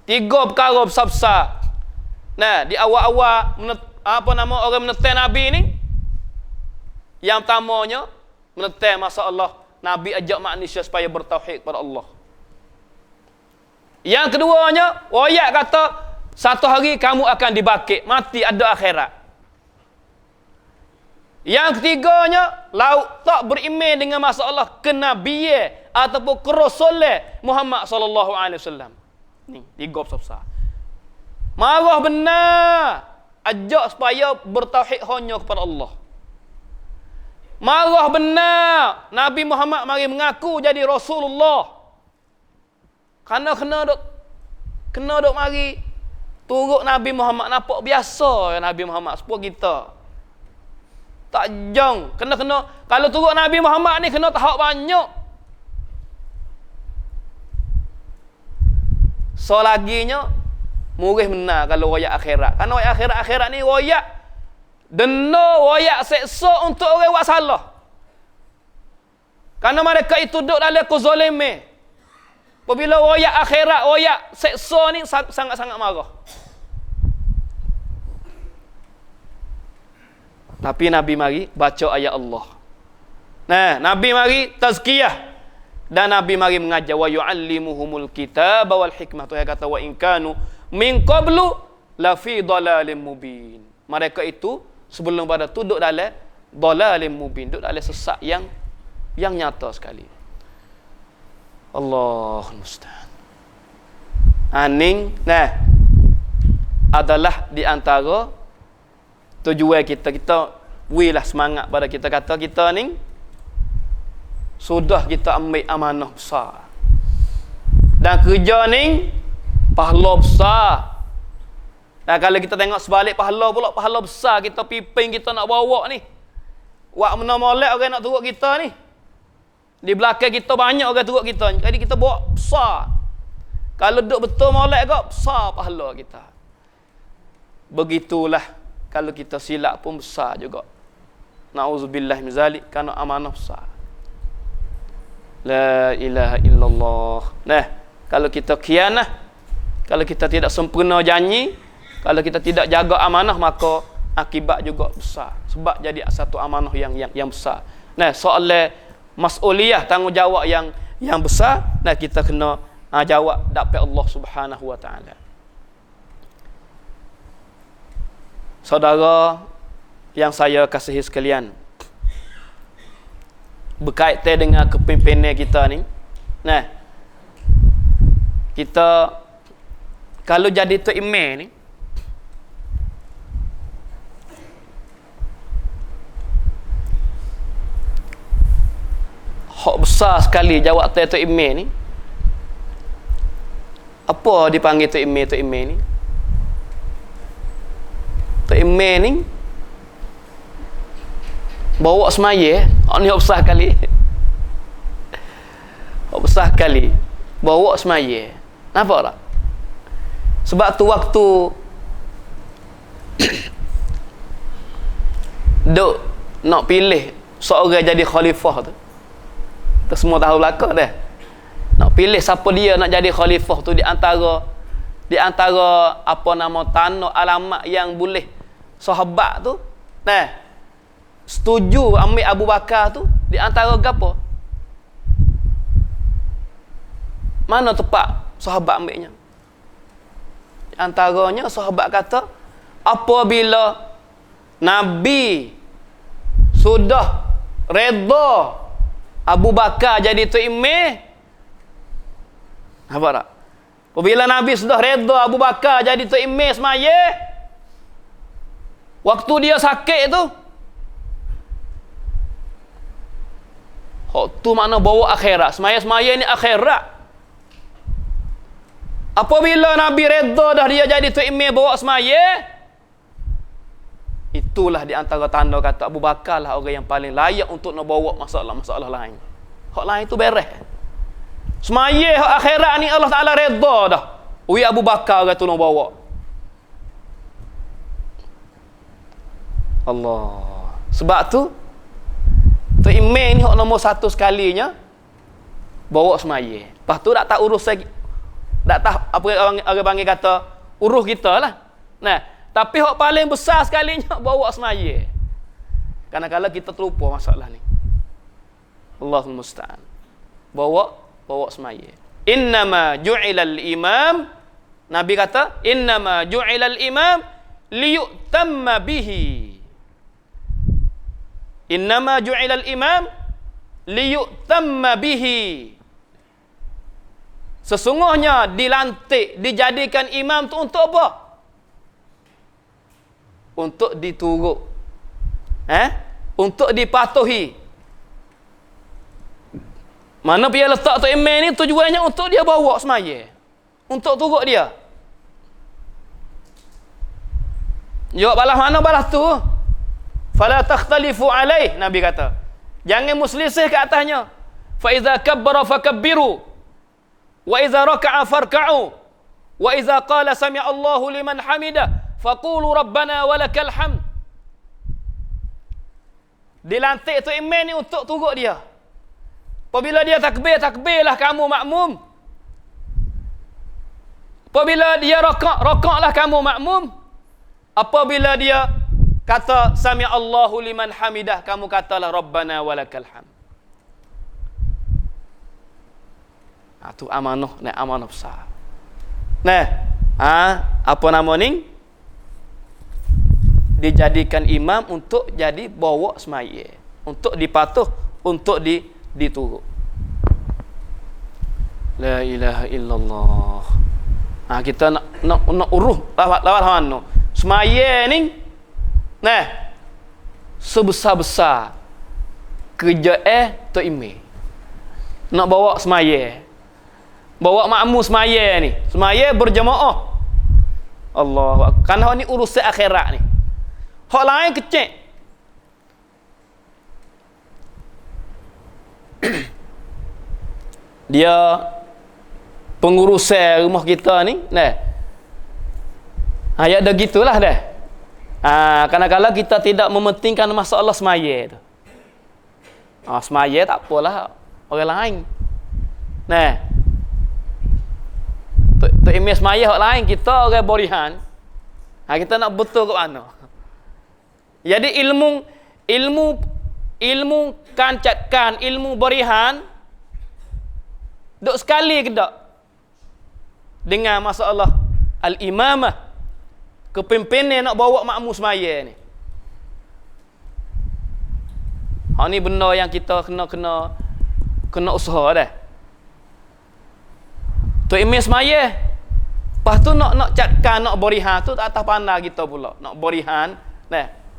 3 perkara besar-besar. Di awal-awal orang menetai Nabi ni. Yang pertamanya menetai masa Allah Nabi ajak manusia supaya bertauhid kepada Allah. Yang keduanya, ayat kata satu hari kamu akan dibangkit, mati ada akhirat. Yang ketiganya, lauk tak beriman dengan masalah kenabian ataupun kerasulan Muhammad sallallahu alaihi wasallam. Ni 3 besar. Marah benar, ajak supaya bertauhid hanya kepada Allah. Marah benar, Nabi Muhammad mari mengaku jadi Rasulullah. Kerana kena dok mari turut Nabi Muhammad, nampak biasa ya Nabi Muhammad sepuluh kita. Tak jong, kena kalau turut Nabi Muhammad ni kena tahap banyak. So laginya murih benar kalau royak akhirat. Karena royak akhirat ni royak denda, royak seksa untuk orang buat salah. Karena mereka itu duduk dalam kezaliman. Apabila royak akhirat, royak seksa ni sangat-sangat marah. Tapi Nabi mari baca ayat Allah. Nah, Nabi mari tazkiyah dan Nabi mari mengajar wa yu'allimuhumul kitaba wal hikmah. Tu yang kata wa in kanu min qablu la fi dhalalin mubin. Mereka itu sebelum pada tu duduk dalam dhalalin mubin, duduk dalam sesat yang nyata sekali. Allahul musta'an. Aning nah adalah di antara tujuan kita wilah semangat pada kita kata kita ni sudah kita ambil amanah besar. Dan kerja ni pahala besar. Dan kalau kita tengok sebalik pahala pula, pahala besar kita piping kita nak bawa ni. Wak mana molek orang nak turut kita ni. Di belakang kita banyak orang turut kita. Jadi kita bawa besar. Kalau duduk betul molek kau, besar pahala kita. Begitulah kalau kita silap pun besar juga. Na'udzubillah min zalik, kerana amanah besar. La ilaha illallah. Nah, kalau kita khianah, kalau kita tidak sempurna janji, kalau kita tidak jaga amanah, maka akibat juga besar. Sebab jadi satu amanah yang besar. Nah, soal mas'uliyah, tanggungjawab yang besar, nah kita kena jawab dapat Allah Subhanahu wa taala. Saudara yang saya kasihi sekalian, berkaitan dengan kepimpinan kita ni, nah, kita kalau jadi tok imam ni, hak besar sekali jawab tok imam ni. Apa dipanggil tok imam ni? Tok imam ni bawa semaya, ni besar kali. Besar kali bawa semaya. Nampak tak? Sebab tu waktu duk nak pilih seorang jadi khalifah tu, kita semua tahu belakang dah. Nak pilih siapa dia nak jadi khalifah tu di antara apa nama tanah alamat yang boleh sahabat tu, nah, setuju ambil Abu Bakar tu di antara gapo? Mana tepat sahabat ambilnya? Di antaranya sahabat kata, apabila Nabi sudah redha Abu Bakar jadi tok imam, apa tak? Apabila Nabi sudah redha Abu Bakar jadi tok imam semaya, waktu dia sakit tu, tu makna bawa akhirat. Semaya ni akhirat. Apabila Nabi redha dah dia jadi tok imam bawa semaya, itulah di antara tanda kata Abu Bakar lah orang yang paling layak untuk nak bawa masalah-masalah lain. Hak lain tu beres. Semaya hak akhirat ni Allah Taala redha dah. Ui Abu Bakar orang tu nak bawa. Allah. Sebab tu tok imam ni hak nombor satu sekalinya bawa semaya. Lepas tu tak urus lagi. Tak tahu apa orang panggil kata urus kita lah. Nah, tapi hak paling besar sekalinya bawa semaya. Kadang-kadang kita terlupa masalah ni. Allahul musta'an. Bawa semaya. Innama ju'ilal imam, Nabi kata, innama ju'ilal imam liyutamma bihi. Innama ju'ilal imam liyutamma bihi. Sesungguhnya dilantik, dijadikan imam tu untuk apa? Untuk diturut. Untuk dipatuhi. Mana dia letak tok imam ni tujuannya untuk dia bawa semaya. Untuk turut dia. Jawab balas mana balas tu? Fala takhtalifu alaih, Nabi kata. Jangan muslisih ke atasnya. Fa iza kabbara fakabbiru. Wa iza raka'a farka'u. Wa iza qala sami'a Allahu liman hamidah faqulu rabbana walakal hamd. Dilantik tu imam ni untuk turut dia. Apabila dia takbir, takbirlah kamu makmum. Apabila dia rakaat, rakaatlah kamu makmum. Apabila dia kata sami Allahu liman hamidah, kamu katalah rabbana walakal hamd. Tu amanah, amanah besar. Apa nama ni? Dijadikan imam untuk jadi bawa semaya, untuk dipatuh, untuk diturut. La ilaha illallah. Kita nak uruh lawat mana? Semaya ni sebesar-besar kerja tu imam. Nak bawa semaya. Bawa makmum semaya ni. Semaya berjemaah. Allah. Kerana ni urusan akhirat ni. Hak lain kecil. Dia pengurusan rumah kita ni, ya dah gitulah dah. Kadang-kadang kita tidak mementingkan masalah semaya tu. Semaya tak apalah orang lain. Tu imam semaya orang lain, kita orang borihan. Kita nak betul ke mana? Jadi ilmu kancatkan, ilmu borihan duk sekali ke tak? Dengan masalah al-imamah, kepimpinan nak bawa makmum semaya ni. Ni benda yang kita kena usaha dah. Tu imam semaya. Lepas tu nak catkan, nak borihan tu tak atas pandang kita pula. Nak borihan,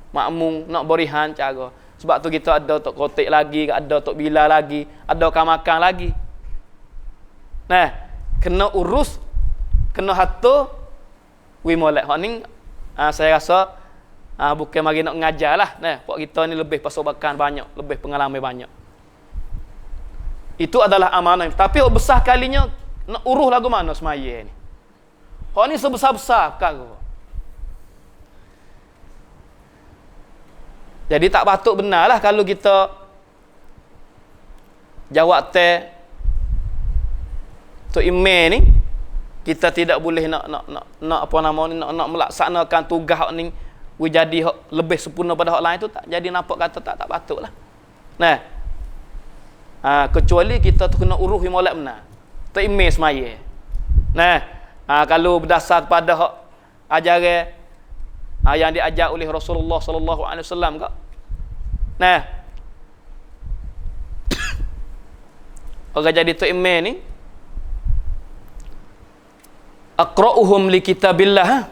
makmum nak borihan cara. Sebab tu kita ada tok kotik lagi, ada tok bila lagi, ada makan lagi. Kena urus, kena hatu wi molek. Hak ni saya rasa bukan mari nak ngajarlah. Pak kita ni lebih pasobakan banyak, lebih pengalaman banyak. Itu adalah amanah. Tapi besar kalinya nak uruh lagu mana semaya ni. Hak ni sebesar-besar perkara. Jadi tak patut benarlah kalau kita jawab tu imam ni, kita tidak boleh nak apa nama ni, nak melaksanakan tugas hak ni jadi hak lebih sempurna pada hak lain tu, tak jadi nampak kata tak patutlah. Kecuali kita tu kena uruh molek benar. Tu imam semaya. Kalau berdasar kepada hak ajaran yang diajar oleh Rasulullah sallallahu alaihi wasallam kak. Orang jadi tu imam ni aqra'uhum li kitabillah.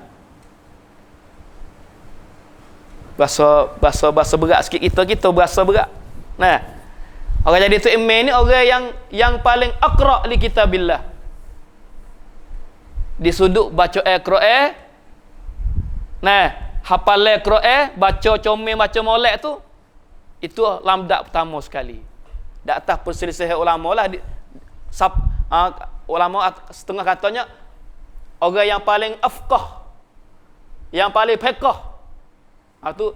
Bahasa berat sikit kita berasa berat. Orang jadi tu imam ni orang yang paling aqra' li kitabillah. Di sudut baca Al-Quran, hafal Al-Quran, baca comel, baca molek tu, itu lamdak pertama sekali. Di atas perselisihan ulama lah, ulama setengah katanya orang yang paling afqah, yang paling fiqh. Itu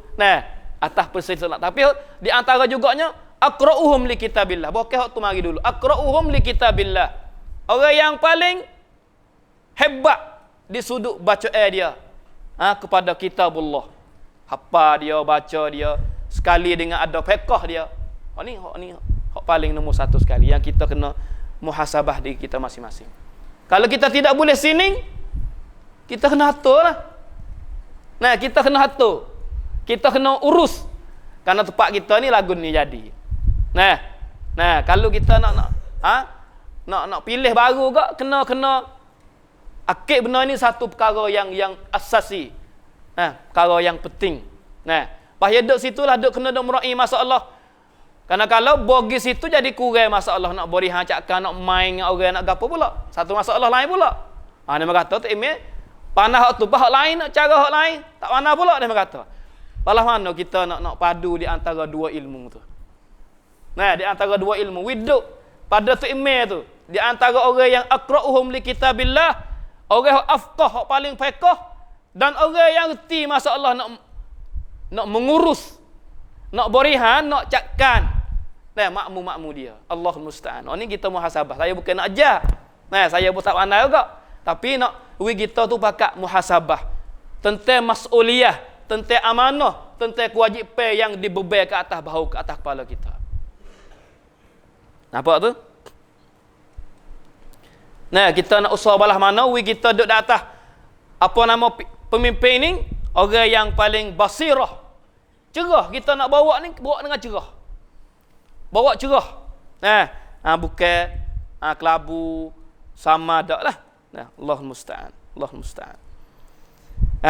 atas perselisihan. Tapi di antara juganya aqra'uhum li kitabillah. Bukan hak tu mari dulu. Aqra'uhum li kitabillah. Orang yang paling hebat di sudut baca dia kepada kitabullah. Hafal dia, baca dia, sekali dengan ada fiqh dia. Hak paling nombor satu sekali yang kita kena muhasabah diri kita masing-masing. Kalau kita tidak boleh sini, kita kena atur lah. Kita kena atur. Kita kena urus. Karena tempat kita ni lagu ni jadi. Kalau kita nak pilih baru ke, kena akid benar ni satu perkara yang asasi. Perkara yang penting. Pahaya duduk situlah, duduk kena duduk meraih masalah. Karena kalau bagi situ jadi kurang masalah, nak borihan cakap, nak main dengan orang, nak gapo pula. Satu masalah lain pula. Dia kata tu imam panah hak tu, hak lain nak cara hak lain, tak mana pula dia kata. Palah mana kita nak padu di antara dua ilmu tu. Di antara dua ilmu, widuk pada tu imam tu, di antara orang yang aqra'uhum li kitabillah, orang afqah, hak paling fiqh, dan orang yang reti masalah nak mengurus, nak berihan, nak cakkan. Nah, makmu dia. Allahul musta'an. Ini kita muhasabah. Saya bukan nak ajar. Nah, saya pun tak pandai juga. Tapi nak kita tu pakat muhasabah. Tentang mas'uliyah, tentang amanah, tentang kewajipan yang dibeban ke atas bahu, ke atas kepala kita. Nampak tu? Nah, kita nak usaha balah mana, kita duduk di atas apa nama pemimpin ni, orang yang paling basirah. Cerah, kita nak bawa ni, bawa dengan cerah. Bawa cerah. Bukan kelabu sama dak lah. Nah, Allahul musta'an. Allahul musta'an.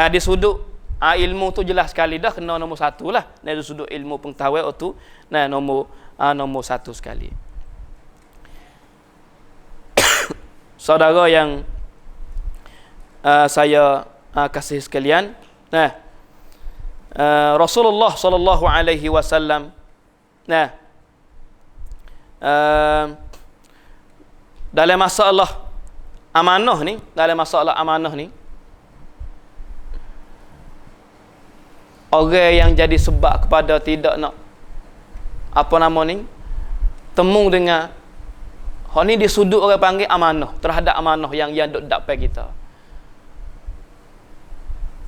Di sudut ilmu tu jelas sekali dah kena nombor satu lah. Dari sudut ilmu pengetahuan tu, nah nombor satu sekali. Saudara yang saya kasih sekalian, Rasulullah sallallahu alaihi wasallam dalam masalah amanah ni, orang yang jadi sebab kepada tidak nak temu dengan hak ni di sudut orang panggil amanah, terhadap amanah yang duk dapat kita.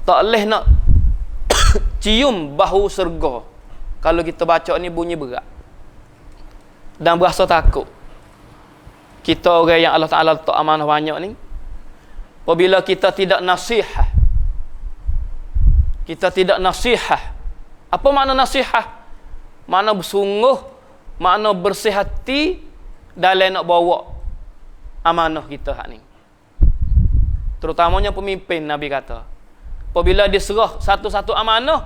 Tak leh nak cium bahu syurga. Kalau kita baca ni bunyi berat. Dan berasa takut. Kita orang yang Allah Ta'ala letak amanah banyak ni, apabila kita tidak nasihat. Apa makna nasihat? Makna bersungguh, makna bersih hati dalam nak bawa amanah kita hak ni. Terutamanya pemimpin, Nabi kata, apabila diserah satu-satu amanah,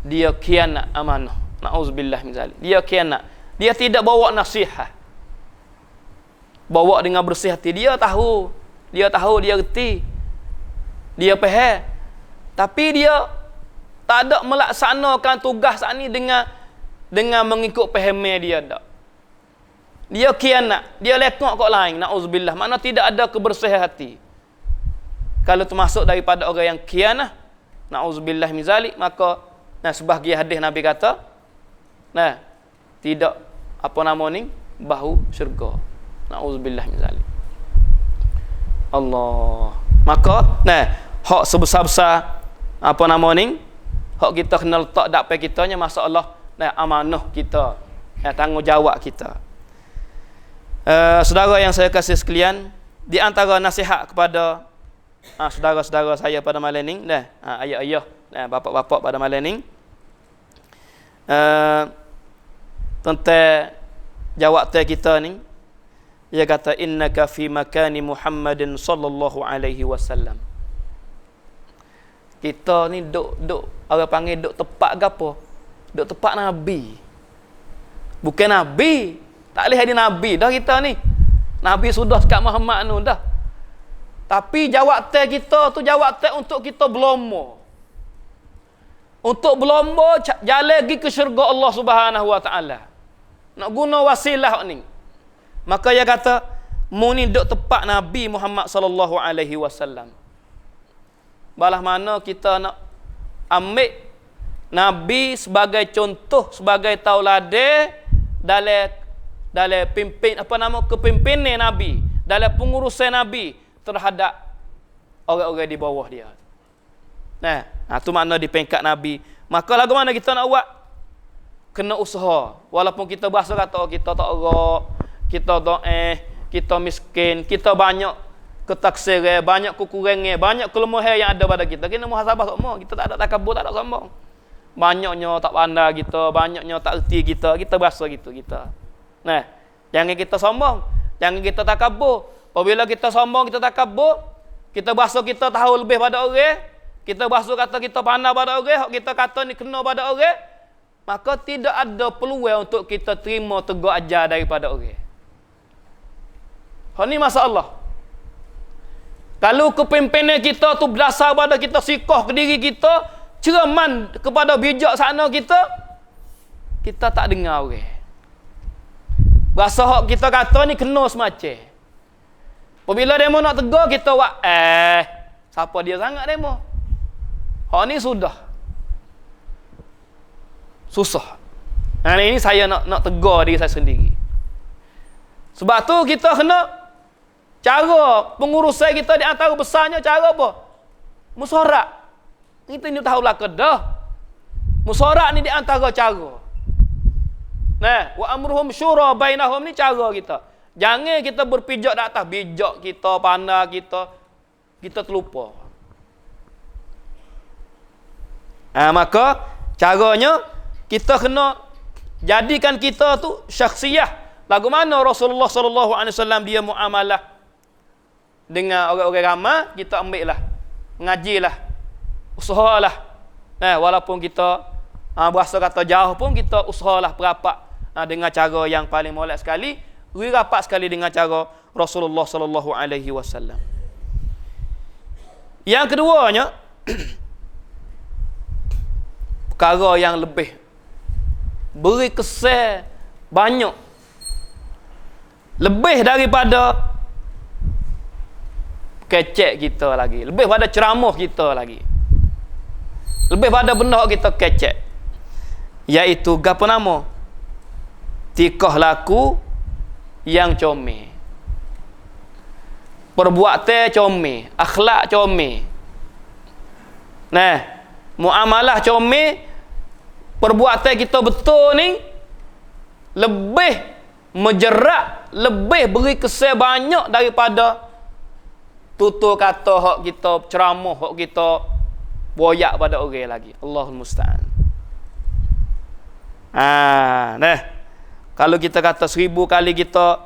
dia khianat amanah. Na'udzubillah min zalik. Dia khianat. Dia tidak bawa nasihat. Bawa dengan bersih hati. Dia tahu, dia reti. Dia faham. Tapi dia tak ada melaksanakan tugas saat ni dengan mengikut fahamnya dia tak. Dia khianat, dia lekok kat lain, na'udzubillah. Makna tidak ada kebersihan hati. Kalau termasuk daripada orang yang khianat, na'udzubillah min zalik, maka sebahagian hadis Nabi kata, tidak bahu syurga. Na'udzubillah min zalik. Allah. Maka hak sebesar-besar hak kita kena letak dapat kitanya masalah amanah kita, tanggungjawab kita. Saudara yang saya kasih sekalian, di antara nasihat kepada saudara-saudara saya pada malam ni, ayah-ayah, bapa-bapa pada malam ni, tentang jawatan kita ni, dia kata innaka fi makani Muhammadin sallallahu alaihi wasallam. Kita ni duk orang panggil duk tepat gapo? Duk tepat Nabi. Bukan Nabi. Tak boleh ada Nabi dah kita ni. Nabi sudah dekat Muhammad nu dah. Tapi jawatan kita tu jawatan untuk kita berlomba. Untuk berlomba jalan pergi ke syurga Allah Subhanahu wa taala. Nak guna wasilah ni. Maka dia kata, mu ni duk tepat Nabi Muhammad sallallahu alaihi wasallam. Balah mana kita nak ambil Nabi sebagai contoh, sebagai tauladan dalam kepimpinan Nabi, dalam pengurusan Nabi terhadap orang-orang di bawah dia. Tu makna di peringkat Nabi. Maka lagu mana kita nak buat? Kena usaha. Walaupun kita bahasa kata kita tak erak, kita kita miskin, kita banyak ketaksiran, banyak kekurangan, banyak kelemahan yang ada pada kita. Kena muhasabah semua. Kita tak ada takabur, tak ada sombong. Banyaknya tak pandai kita, banyaknya tak erti kita bahasa gitu kita. Jangan kita sombong, jangan kita takabur. Apabila kita sombong, kita takabur, kita bahasa kita tahu lebih pada orang, kita bahasa kata kita pandai pada orang, kita kata ni kena pada orang, maka tidak ada peluang untuk kita terima tegur ajar daripada orang. Ini masalah. Kalau kepimpinan kita tu berdasar pada kita sikoh ke diri kita, ceraman kepada bijak sana kita tak dengar orang. Berasa hak kita kata ni kena semacam. Apabila demo nak tegur kita buat siapa dia sangat demo. Hak ni sudah susah. Nah, ini saya nak tegur diri saya sendiri. Sebab tu kita kena cara pengurusan kita di antara besarnya cara apa? Musyawarah. Kita ni tahu lah kedah. Musyawarah ni di antara cara. Nah, wa amruhum syura bainahum ni cara kita. Jangan kita berpijak di atas bijak kita, pandai kita terlupa. Maka caranya kita kena jadikan kita tu syakhsiyah. Lagu mana Rasulullah sallallahu alaihi wasallam dia muamalah dengan orang-orang ramai, kita ambil lah, ngajilah, usahalah. Walaupun kita berasa kata jauh pun kita usahalah berapat dengan cara yang paling molek sekali, rapat sekali dengan cara Rasulullah sallallahu alaihi wasallam. Yang keduanya perkara yang lebih beri kesan banyak, lebih daripada kecek kita lagi, lebih pada ceramah kita lagi, lebih pada benda kita kecek, iaitu gapo nama? Tikah laku yang comel, perbuatan comel, akhlak comel. Nah, muamalah comel, perbuatan kita betul ni lebih menjerat, lebih beri kesan banyak daripada tutur kata hak kita ceramah, hak kita boyak pada orang lagi. Allahul musta'an. Nah, kalau kita kata 1000 kali kita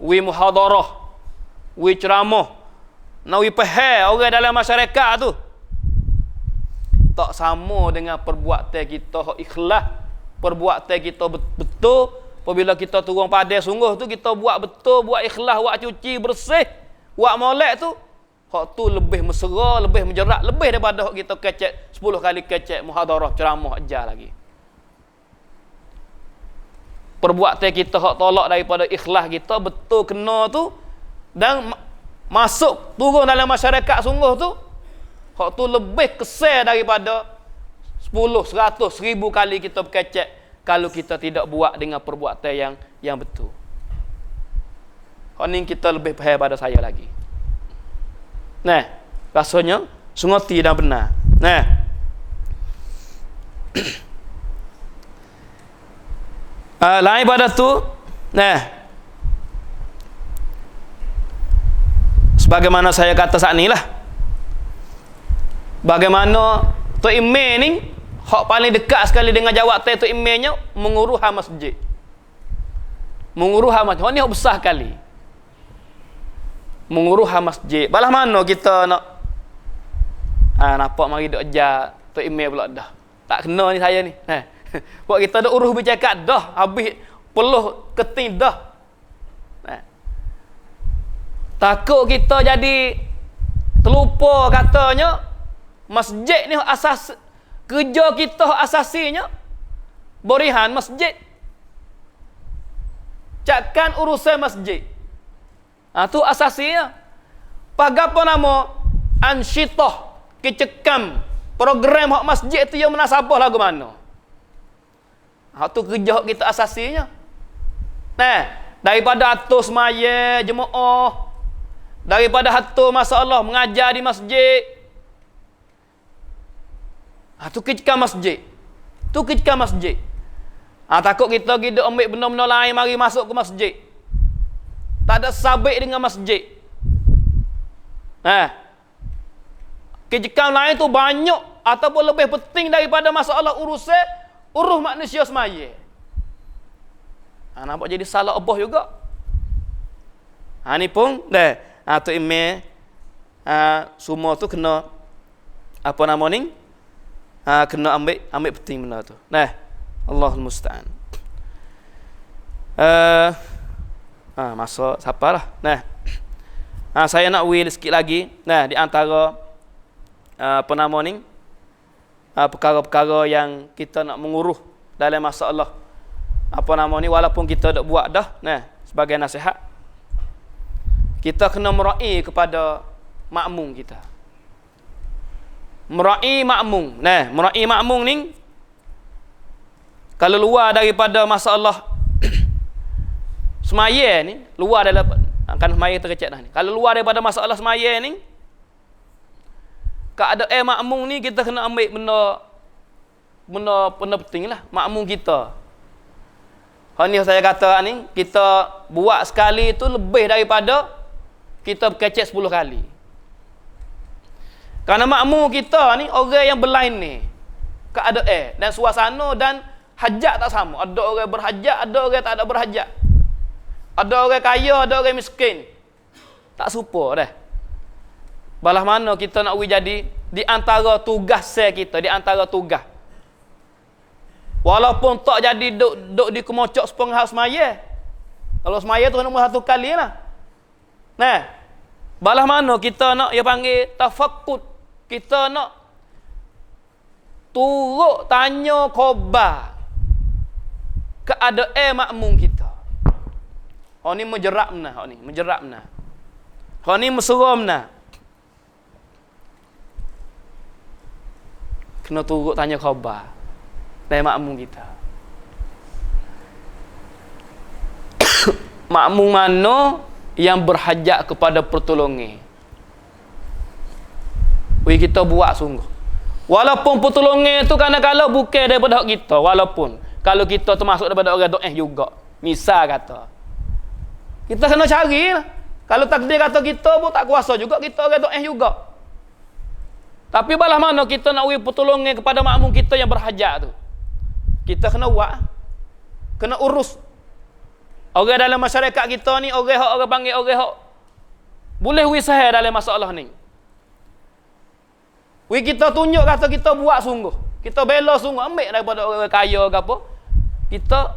muhadarah, ceramah, nak faham orang dalam masyarakat tu, tak sama dengan perbuatan kita hak ikhlas, perbuatan kita betul. Apabila kita turun padai sungguh tu, kita buat betul, buat ikhlas, buat cuci bersih, buat molek tu, hak tu lebih mesra, lebih menjerat, lebih daripada hak kita kecek 10 kali kecek muhadarah, ceramah ajar lagi. Perbuatan kita hak tolak daripada ikhlas kita betul kena tu, dan masuk turun dalam masyarakat sungguh tu, hak tu lebih kesan daripada 10, 100, 1000 kali kita berkecek kalau kita tidak buat dengan perbuatan yang betul. Hak ni kita lebih faham pada saya lagi. Nah, rasanya sungoti dan benar. Nah, lain pada tu, nah, sebagaimana saya kata saat ni lah, bagaimana Tok Imam ni hak paling dekat sekali dengan jawatan Tok Imamnya mengurus masjid. Mengurus masjid. Hak ni hak besar sekali. Mengurus masjid. Balah mana kita nak nampak mari duk ajar Tok Imam pula dah. Tak kena ni saya ni. Buat kita dah urus bercakap dah, habis peluh keting dah. Takut kita jadi terlupa katanya masjid ni asas kerja kita asasinya berihan masjid. Cakkan urusan masjid. Tu asasinya. Pagapo nama ansyitah, kecekam program hak masjid tu yang menasabah lagu mana? Tu kerja kita asasinya. Nah, daripada atur semaya jemaah, daripada atur masalah mengajar di masjid, tu kerja masjid. Tu kerja masjid. Takut kita ambil benda-benda lain mari masuk ke masjid. Tak ada sabit dengan masjid. Kerja lain tu banyak ataupun lebih penting daripada masalah urusan urus manusia semaya. Nampak jadi salah abah juga. Ni pun dah. Tok Imam semua tu kena apa nama ni? Kena ambil penting benda tu. Nah, Allahul musta'an. Masa siapalah. Nah. Saya nak will sikit lagi. Nah, di antara apa nama ni? Perkara-perkara yang kita nak menguruh dalam masalah apa nama ni, walaupun kita dah buat dah, nah, sebagai nasihat. Kita kena meraih kepada makmum kita. Meraih makmum. Nah, meraih makmum ni kalau luar daripada masalah semaya ni, luar dalam kan semaya terkecek dah ni. Kalau luar daripada masalah semaya ni, keadaan makmum ni kita kena ambil benda penting lah, makmum kita. Hal ni saya kata ni, kita buat sekali tu lebih daripada kita berkecek 10 kali. Kerana makmum kita ni orang yang berlain ni, keadaan dan suasana dan hajat tak sama. Ada orang berhajat, ada orang tak ada berhajat. Ada orang kaya, ada orang miskin. Tak serupa dah. Balah mana kita nak jadi di antara tugas saya kita, di antara tugas. Walaupun tak jadi duk di kemocok sepengah semaya. Kalau semaya tu nombor 1 kali lah. Nah, balah mana kita nak dia panggil tafakkud. Kita nak turut tanya khabar keadaan makmum kita. Hak ni menjerapna, hak ni menjerapna. Hak ni meseramna. Kena turut tanya khabar dari makmum kita. Makmum mana yang berhajat kepada pertolongan. Kita buat sungguh. Walaupun pertolongan tu kadang-kadang bukan daripada hak kita, walaupun kalau kita termasuk daripada orang doa juga. Misal kata, kita kena cari lah. Kalau takdir kata kita pun tak kuasa juga, kita orang doa juga. Tapi balah mana kita nak beri pertolongan kepada makmum kita yang berhajat tu. Kita kena buat. Kena urus. Orang dalam masyarakat kita ni, orang panggil orang hak boleh wisah dalam masalah ni. Kita tunjuk kata kita buat sungguh. Kita bela sungguh, ambil daripada orang kaya ke apa. Kita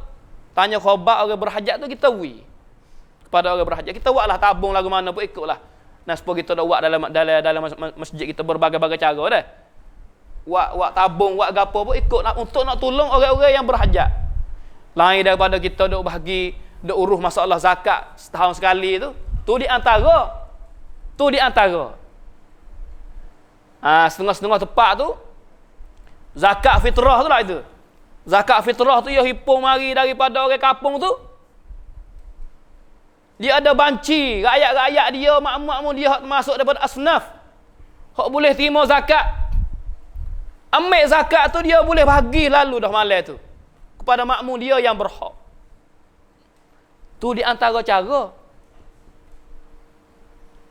tanya khabar orang berhajat tu, kita kepada orang berhajat. Kita buatlah tabung lagu mana pun ikutlah. Nah, supaya kita dah buat dalam masjid kita berbagai-bagai cara dah. Buat tabung, buat gapo pun ikut untuk nak tolong orang-orang yang berhajat. Lain daripada kita duk bahagi, duk urus masalah zakat setahun sekali tu. Tu di antara. Setengah-setengah tepat tu zakat fitrah tu lah itu. Zakat fitrah tu ia hipung mari daripada orang kampung tu. Dia ada banci rakyat-rakyat dia, makmum-makmum dia hak masuk daripada asnaf hak boleh terima zakat. Ambil zakat tu dia boleh bagi lalu dah malam tu kepada makmum dia yang berhak. Tu di antara cara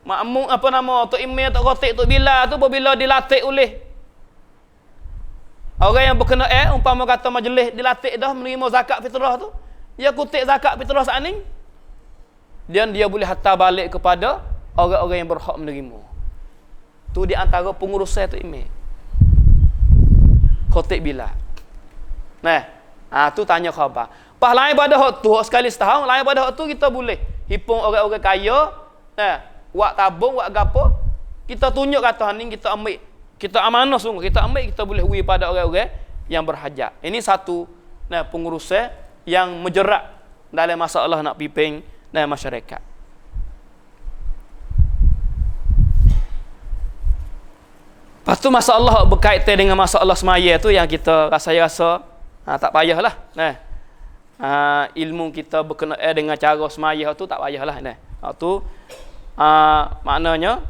makmum apa nama Tok Imam, Tok Khatib, Tok Bilal tu apabila dilatih oleh orang yang berkenaan, umpama kata majlis dilatih dah menerima zakat fitrah tu, dia kutip zakat fitrah saat ni, dan dia boleh hantar balik kepada orang-orang yang berhak menerima. Tu di antara pengurusan Tok Imam, Khatib, Bilal. Nah, tu tanya khabar. Pas lain pada hak tu, hak sekali setahun, lain pada hak tu kita boleh hipung orang-orang kaya, buat tabung, buat gapo, kita tunjuk kata ni kita ambil, kita amanah sungguh, kita ambil, kita boleh beri pada orang-orang yang berhajat. Ini satu pengurusan yang menjerat dalam masalah nak piping dalam masyarakat. Lepas tu masalah berkaitan dengan masalah semaya tu yang kita rasa tak payahlah. Ilmu kita berkenaan dengan cara semaya tu tak payahlah. Tu maknanya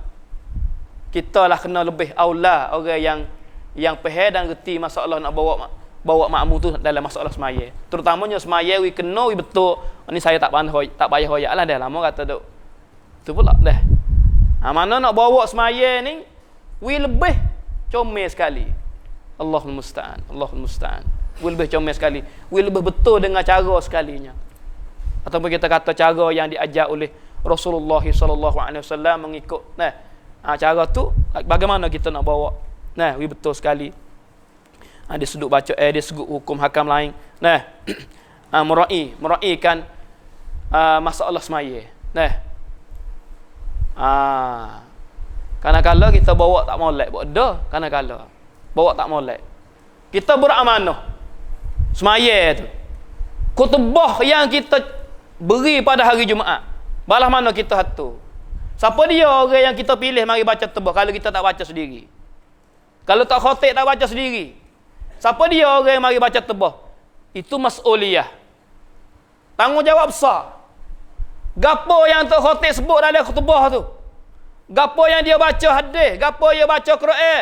kita lah kena lebih aula orang yang faham dan reti masalah nak bawa makmum tu dalam masalah semaya. Terutamanya semaya kena betul. Ni saya tak payah hoyak lah dah lama kata duk. Tu pula dah. Mana nak bawa semaya ni lebih comel sekali. Allahul musta'an. Lebih comel sekali. Lebih betul dengan cara sekalinya. Ataupun kita kata cara yang diajar oleh Rasulullah SAW mengikut cara tu bagaimana kita nak bawa betul sekali. Dia sudut baca dia sudut hukum hakam lain. Meraikan masalah semaya. Kadang-kadang kita bawa tak molek buat dah, kadang-kadang bawa tak molek. Kita beramanah semaya tu. Khutbah yang kita beri pada hari Jumaat, balah mana kita hatu. Siapa dia orang yang kita pilih mari baca tebah kalau kita tak baca sendiri? Kalau tak khatib tak baca sendiri. Siapa dia orang yang mari baca tebah? Itu mas'uliyah. Tanggungjawab besar. Gapo yang Tok Khatib sebut dalam khutbah tu? Gapo yang dia baca hadis, gapo yang baca Quran,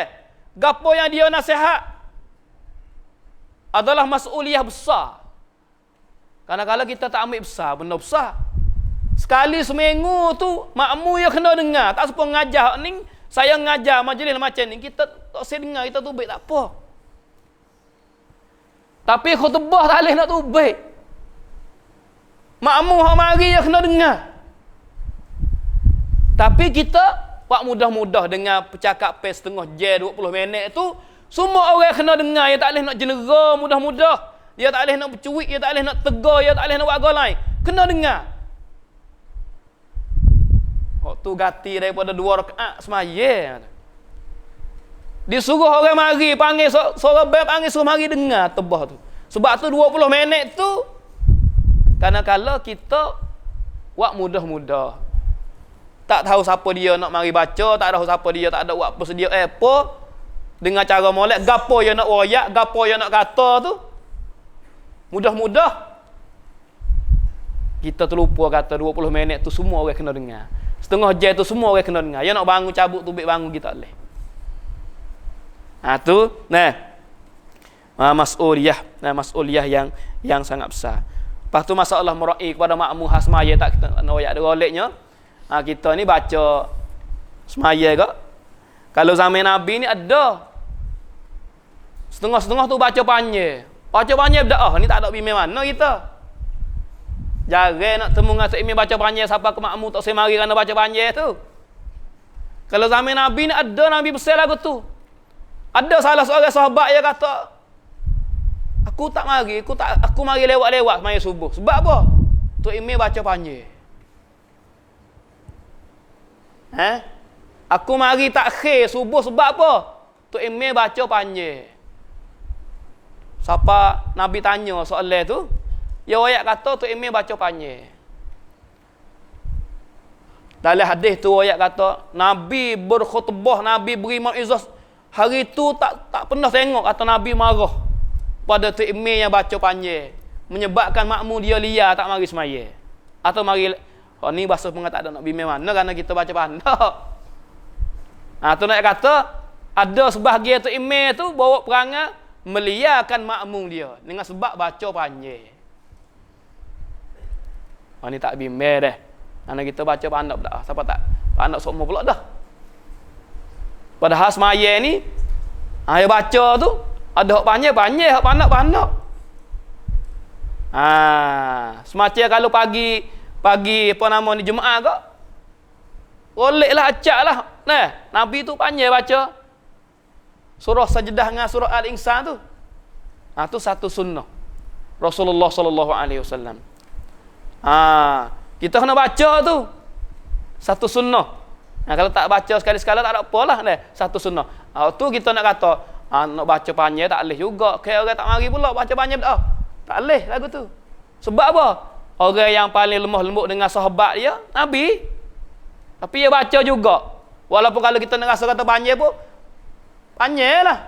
gapo yang dia nasihat adalah mas'uliyah besar. Karena kalau kita tak ambil besar, benda besar. Sekali seminggu tu makmum yang kena dengar. Tak sempat ngajar ni, saya ngajar majlis macam ni, kita tak saya dengar, kita tubik tak apa. Tapi khutbah tak boleh nak tubik. Makmum hak mari yang kena dengar. Tapi kita buat mudah-mudah dengan percakapan setengah jam 20 minit tu, semua orang kena dengar, dia tak boleh nak jenera mudah-mudah. Dia tak boleh nak bercuit, dia tak boleh nak tegar, dia tak boleh nak buat apa lain. Kena dengar. Waktu ganti daripada 2 rakaat semaya. Disuruh orang mari, panggil seorang bab, panggil suruh mari dengar tebah tu. Sebab tu 20 minit tu, karena kalau kita buat mudah-mudah, tak tahu siapa dia nak mari baca, tak tahu siapa dia, tak ada buat apa sedia apa, dengan cara molek, gapo yang nak royak, gapo yang nak kata tu, mudah-mudah kita terlupa kata 20 minit tu semua orang kena dengar. Setengah jam tu semua orang kena dengar. Dia nak bangun cabut tubik bangun kita boleh. Tu mas'uliyah, mas'uliyah yang sangat besar. Lepas tu masalah meraih kepada makmum khas semaya tak kita nak royak ada goleknya. Kita ni baca semaya ke? Kalau zaman Nabi ni ada setengah-setengah tu baca panjang. Baca panjang berdaah ni tak ada bimbing mana kita. Jarang nak temu dengan seimam baca panjang siapa ke makmum tak semari kerana baca panjang tu. Kalau zaman Nabi ni ada Nabi besar lagu tu. Ada salah seorang sahabat yang kata, aku tak mari, aku mari lewat-lewat semaya subuh. Sebab apa? Tok imam baca panjang. Aku mari takhir subuh sebab apa? Tok imam baca panjang. Siapa Nabi tanya soalan tu, ya ayat kata Tok imam baca panjang. Dalam hadis tu ayat kata Nabi berkhutbah, Nabi beri mauizah. Hari tu tak pernah tengok kata Nabi marah pada Tok imam yang baca panjang, menyebabkan makmum dia liar tak mari semaya. Atau mari ni bahasa pengat tak ada nak bimbing mana kerana kita baca pandai. Tu nak kata ada sebahagian Tok imam tu bawa perangai meliarkan makmum dia dengan sebab baca panjang. Ni tak bimbing dah. Kerana kita baca pandai dah. Siapa tak pandai semua pula dah. Padahal semaya ni dia baca tu ada hak panjang, hak pandai. Semacam kalau pagi apa nama ni Jumaat ke, goleklah acaklah. Nabi tu panjang baca surah Sajdah dengan surah Al-Insan tu. Tu satu sunnah Rasulullah sallallahu alaihi wasallam. Kita kena baca tu satu sunnah. Kalau tak baca sekali-sekala tak ada apalah. Satu sunnah. Tu kita nak kata nak baca panjang tak boleh juga. Kayak orang tak mari pula baca panjang dah. Tak boleh lagu tu. Sebab apa? Orang yang paling lemah lembut dengan sahabat dia Nabi. Tapi dia baca juga. Walaupun kalau kita nak rasa kata panjang pun panjang lah.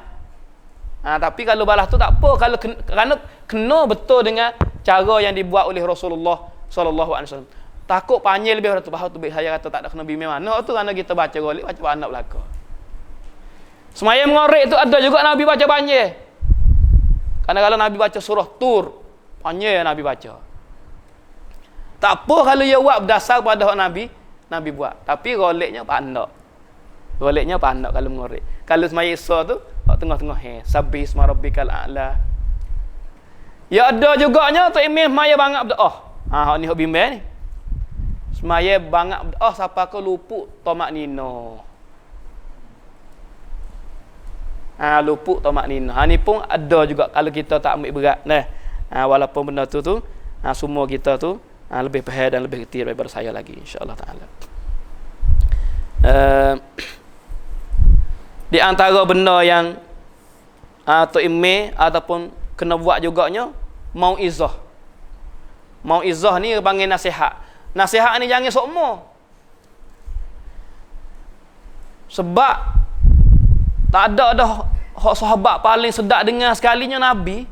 Tapi kalau balas tu tak apa. Kerana kena betul dengan cara yang dibuat oleh Rasulullah sallallahu alaihi wasallam. Takut panjang lebih daripada tu. Bahawa tu saya kata tak ada kena bimbing mana tu kerana kita baca golek baca anak belaka. Semaya mengorek tu ada juga Nabi baca panjang. Kerana kalau Nabi baca surah Tur, panjang Nabi baca. Tak apa kalau dia buat berdasar pada Nabi buat. Tapi goleknya pandai. Goleknya pandai kalau mengorek. Kalau semaya Isa tu tengah-tengah sabbih isma rabbikal a'la. Ya ada juganya Tok imam semaya banyak berdoa. Hak ni hak bimbang ni. Semaya banyak berdoa siapa ke luput tamak nino. Luput tamak nino. Ni pun ada juga kalau kita tak ambil berat. Walaupun benda tu semua kita tu lebih faham dan lebih reti daripada saya lagi insya-Allah taala. Di antara benda yang Tok imam ataupun kena buat juganya mauizah. Mauizah ni panggil nasihat. Nasihat ni jangan sokmo. Sebab tak ada dah sahabat paling sedap dengar sekalinya Nabi.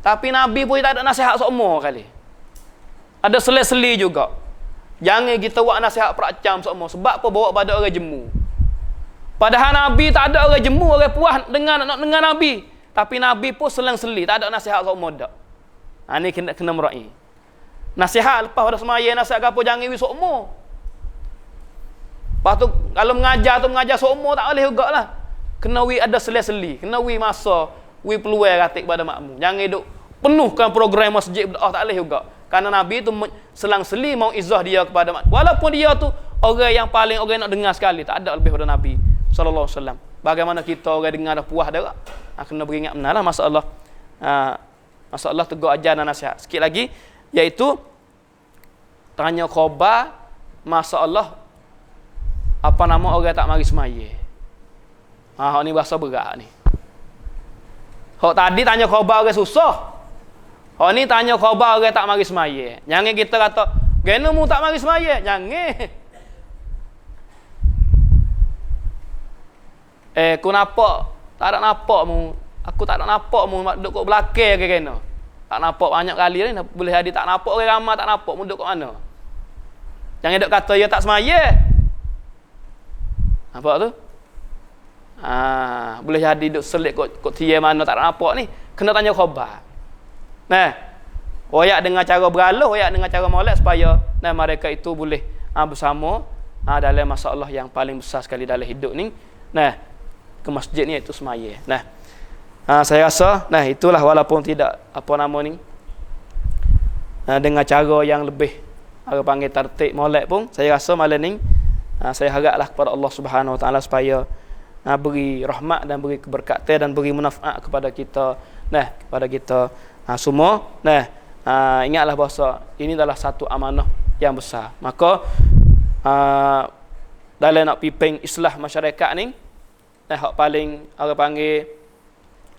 Tapi Nabi pun tak ada nasihat seumur kali. Ada seli-seli juga. Jangan kita buat nasihat peracam seumur. Sebab apa bawa pada orang jemu. Padahal Nabi tak ada orang jemu, orang puas nak dengar Nabi. Tapi Nabi pun selang-seli, tak ada nasihat seumur dak. Ni kena merai. Nasihat lepas pada semaya, nasihat apa jangan wi seumur. Lepas tu kalau mengajar seumur tak boleh jugaklah. Kena wi ada seli-seli, kena wi masa, wi peluang katik pada makmum. Jangan duk penuhkan program masjid berdoa, tak boleh juga. Karena Nabi tu selang-seli mau izah dia kepada makmum. Walaupun dia tu orang yang paling orang nak dengar sekali, tak ada lebih pada Nabi sallallahu alaihi wasallam. Bagaimana kita orang dengar dah puas dah. Kena beringat benarlah masalah. Masalah tegur ajar dan nasihat. Sikit lagi iaitu tanya khabar masalah apa nama orang tak mari semaya. Ni bahasa berat ni. Hak tadi tanya khabar orang susah. Hak ni tanya khabar orang tak mari semaya. Jangan kita kata, "Gena mu tak mari semaya." Jangan. Aku nampak, tak ada nampak mu. Aku tak ada nampak mu duduk kat belakang ke kena. Tak nampak banyak kali ni, boleh jadi tak nampak orang ramai tak nampak mu duduk kat mana. Jangan duk kata ya tak semaya. Nampak tu? Boleh jadi duk selit kot tiar mana tak nampak ni, kena tanya khabar. Nah, royak dengan cara beraloh, royak dengan cara molek supaya mereka itu boleh bersama dalam masalah yang paling besar sekali dalam hidup ni. Nah, ke masjid ni iaitu semaya. Nah, saya rasa itulah walaupun tidak apa nama ni dengan cara yang lebih orang panggil tertib molek pun, saya rasa malam ni saya haraplah kepada Allah Subhanahu Wa Taala supaya beri rahmat dan beri keberkatan dan beri manfaat kepada kita, kepada kita semua. Ingatlah bahawa ini adalah satu amanah yang besar. Maka dalam nak piping islah masyarakat ni, hak paling orang panggil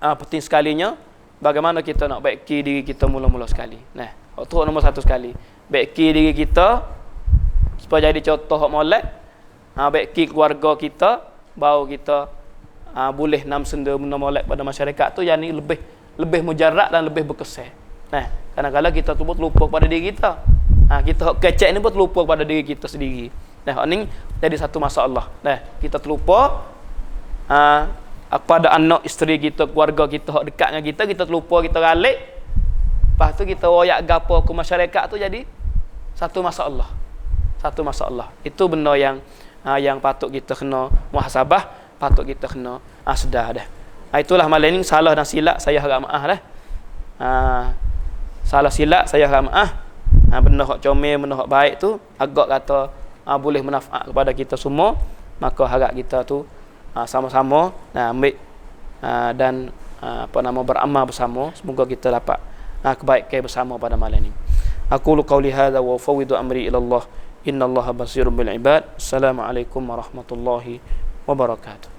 penting sekalinya bagaimana kita nak baiki diri kita mula-mula sekali. Hak tu nombor satu sekali. Baiki diri kita supaya jadi contoh hak molek. Baiki keluarga kita, baru kita boleh nam senda benda molek pada masyarakat tu yang ni lebih mujarrad dan lebih berkesan. Kadang-kadang kita tu pun terlupa pada diri kita. Kita hak kecek ni pun terlupa pada diri kita sendiri. Hak ni jadi satu masalah. Kita terlupa kepada anak isteri kita, keluarga kita, hak dekat dengan kita terlupa, kita ralik. Lepas tu kita royak gapo ke masyarakat tu jadi satu masalah. Satu masalah. Itu benda yang patut kita kena muhasabah, patut kita kena sedar dah. Itulah malam ni salah dan silap saya harap maaf dah. Salah silap saya harap maaf. Benda hak comel, benda hak baik tu agak kata boleh manfaat kepada kita semua, maka harap kita tu sama-sama ambil dan beramal bersama, semoga kita dapat kebaikan bersama pada malam ini. Aku qauli hadza wa fawwidu amri ila Allah, innallaha basirun bil ibad. Assalamualaikum warahmatullahi wabarakatuh.